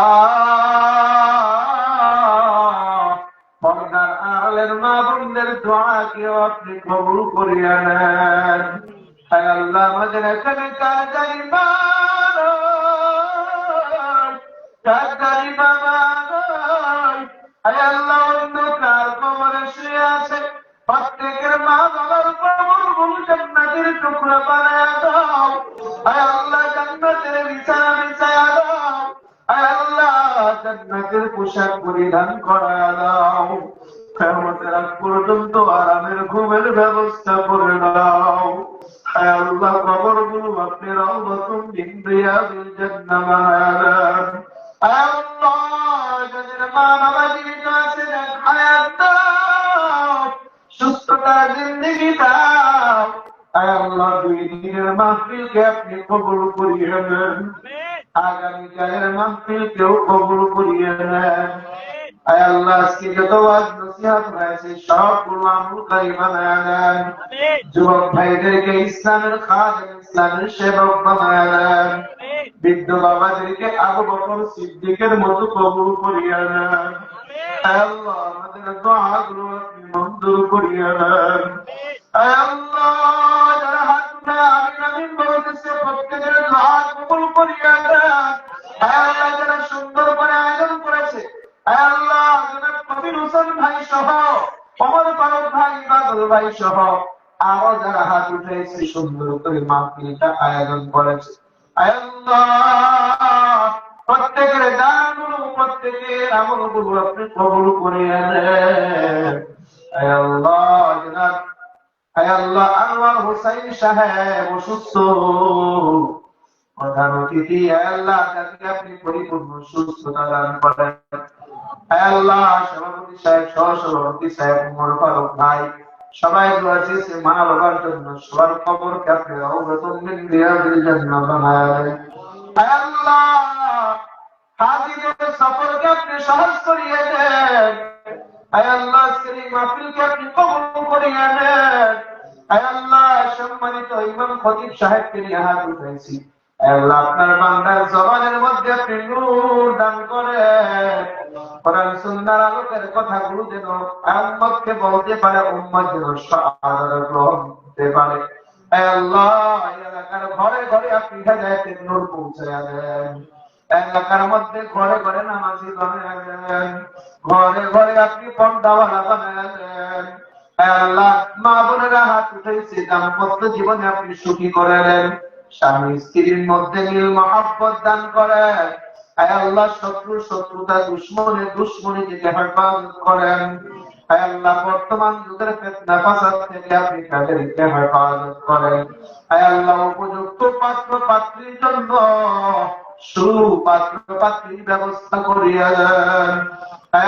Speaker 1: পর্দার আড়ালের মা বোনদের দোয়াকেও আপনি কবুল করিয়া নেন। আল্লাহ আমাদের এখানে কাজী বাবা আল্লাহ অন্ধকার কবরে শুয়ে আছে প্রত্যেকের মা বাবার কবরগুলো জান্নাতের টুকরা বানায়া দাও। আল্লাহ জান্নাতের বিছানা বিছায়া দাও। আল্লাহ জান্নাতের পোশাক পরিধান করায়া দাও। কিয়ামতের আগ পর্যন্ত আরামের ঘুমের ব্যবস্থা করে দাও। আল্লাহ কবরগুলো আপনি রাওযাতুম মিন রিয়াদিল জান্নাহ বানায়া দেন। আল্লাহ যাদের মা বাবা জীবিত আছেন হায়াত দাও, সুস্থতা জিন্দেগি দাও। আল্লাহ 2 দিনের মাহফিলকে আপনি কবুল করিয়ে নেন। আগামীকালের মাহফিলকেও কবুল করিয়ে নেন। আল্লাহ আজকে যত ওয়াজ নসিহত হয়েছে সবগুলো আমলকারী বানায়া দেন। যুবক ভাইদেরকে ইসলামের খাদেম ইসলামের সেবক বানায়া দেন। বৃদ্ধ বাবাদেরকে আবু বকর সিদ্দিকের মতো কবুল করিয়া নেন। আল্লাহ আমাদের দোয়াগুলো আপনি মঞ্জুর করিয়া নেন। আল্লাহ যারা হাত উঠায় আমিন আমিন বলতেছে প্রত্যেকের দোয়া কবুল করিয়া নেন। আল্লাহ যারা সুন্দর করে আয়োজন করেছে, আল্লাহ জনাব কবির হোসেন ভাই সহ, অমর ফারুক ভাই, বাদল ভাই সহ আরো যারা হাত উঠেছে সুন্দর করে মাহফিলটা আয়োজন করেছে, আল্লাহ প্রত্যেকের দানগুলো প্রত্যেকের আমলগুলো আপনি কবুল করে নেন। আল্লাহ জনাব আল্লাহ আনোয়ার হোসেন সাহেব অসুস্থ, প্রধান অতিথি, আল্লাহ তাকে আপনি পরিপূর্ণ সুস্থতা দান করেন। আল্লাহ সভাপতি সাহেব, সহসভাপতি সাহেব, উমর ফারুক ভাই সবাই দোয়া চেয়েছে মা বাবার জন্য, সবার কবরকে আপনি রওজাতুম মিন রিয়াদিল জান্নাহ বানায় দেন। আল্লাহ হাজিদের সফরকে আপনি সহজ করিয়ে দেন। আল্লাহ আজকের এই মাহফিলকে আপনি কবুল করিয়ে নেন। আল্লাহ সম্মানিত ইমাম খতিব সাহেবকে নিয়ে হাত উঠাইছি, আল্লাহ আপনার বান্দার জবানের মধ্যে আপনি নূর দান করেন। কোরআন সুন্নাহর আলোকের কথাগুলো যেন উম্মতকে বলতে পারে, উম্মত যেন সাদরে গ্রহণ করতে পারে। আল্লাহ এলাকার ঘরে ঘরে আপনি হেদায়েতের নূর পৌঁছায়া দেন। এলাকার মধ্যে ঘরে ঘরে নামাজি বানায়া দেন, ঘরে ঘরে আপনি পর্দাওয়ালা বানায়া দেন। আল্লাহ মা বোনেরা হাত উঠেছে, দাম্পত্য জীবনে আপনি সুখী করে দেন, স্বামী স্ত্রীর মধ্যে মিল মহব্বত দান করেন। আল্লাহ শত্রুতা দুশ্মনী থেকে হেফাজত করেন। আল্লাহ বর্তমান যুগের ফিতনা ফাসাদ থেকে আপনি তাদেরকে হেফাজত করেন। আল্লাহ উপযুক্ত পাত্র পাত্রীর জন্য সুপাত্র পাত্রীর ব্যবস্থা করিয়া দেন।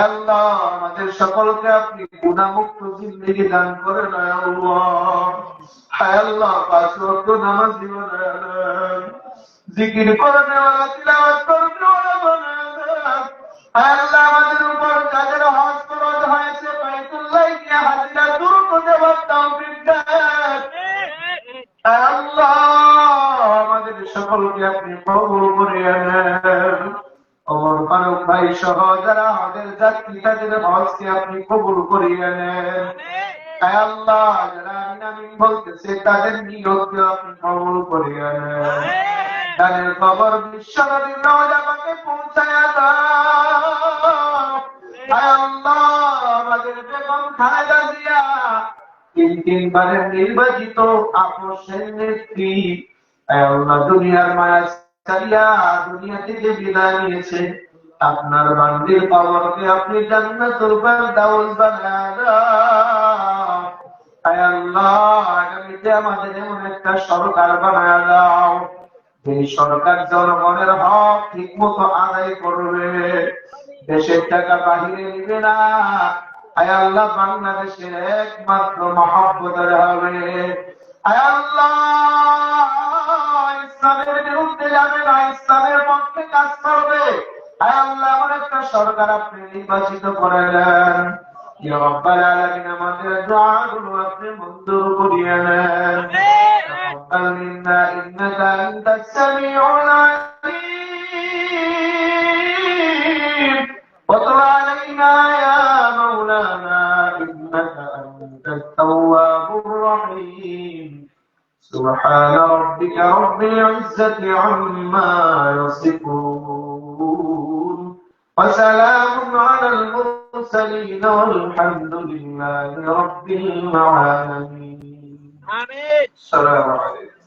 Speaker 1: আল্লাহ আমাদের সকলকে আপনি গুনাহমুক্ত জিন্দেগি দান করেন। আল্লাহ পাঁচ ওয়াক্ত নামাজ দিবেন, জিকির করনে ওয়ালা, তিলাওয়াত করনে ওয়ালা বানায় দেন। আল্লাহ আমাদের উপর যাদের হজ ফরজ হয়েছে বাইতুল্লাহ গিয়ে হাজিরা দ্রুত দেওয়ার তৌফিক দেন। আল্লাহ আমাদের সকলকে আপনি কবুল করিয়া নেন। ওমর ফারুক ভাই সহ যারা হজের যাত্রী তাদের হজকে আপনি কবুল করিয়া নেন। আল্লাহ যারা আমিন আমিন বলতেছে তাদের নিয়তকে আপনি কবুল করিয়া নেন। তাদের কবর বিশ্বনবীর রওজা পাকে পৌঁছায়া দাও। আল্লাহ আমাদের বেগম খালেদা জিয়া তিনবারের নির্বাচিত আপসের নেত্রী, আল্লাহ দুনিয়ার মায়া ছাড়িয়া দুনিয়া থেকে বিদায় নিয়েছে, আপনার বান্দির কবরকে আপনি জান্নাতুল ফেরদাউস বানায় দাও। আল্লাহ আগামীতে আমাদের এমন একটা সরকার বানায় দাও, যে সরকার জনগণের হক ঠিক মতো আদায় করবে, দেশের টাকা বাহিরে নিবে না। আল্লাহ বাংলাদেশের একমাত্র মহব্বতের হবে। আল্লাহ ইসলামের বিরুদ্ধে যাবে না, ইসলামের পক্ষে কাজ করবে। আল্লাহ আমার একটা সরকার আপনি নির্বাচিত করে দেন। ইয়া রাব্বাল আলামিন আমাদের দোয়াগুলো আপনি মঞ্জুর করিয়ে নেন। তাকাব্বাল মিন্না ইন্নাকা আনতাস সামিউল আলিম ওয়া তুব আলাইনা ইয়া মাওলানা ইন্নাকা আনতাত তাওয়াবুর রহিম। سبحان ربك رب العزة عما يصفون وسلام على المرسلين والحمد لله رب العالمين. آمين. السلام عليكم.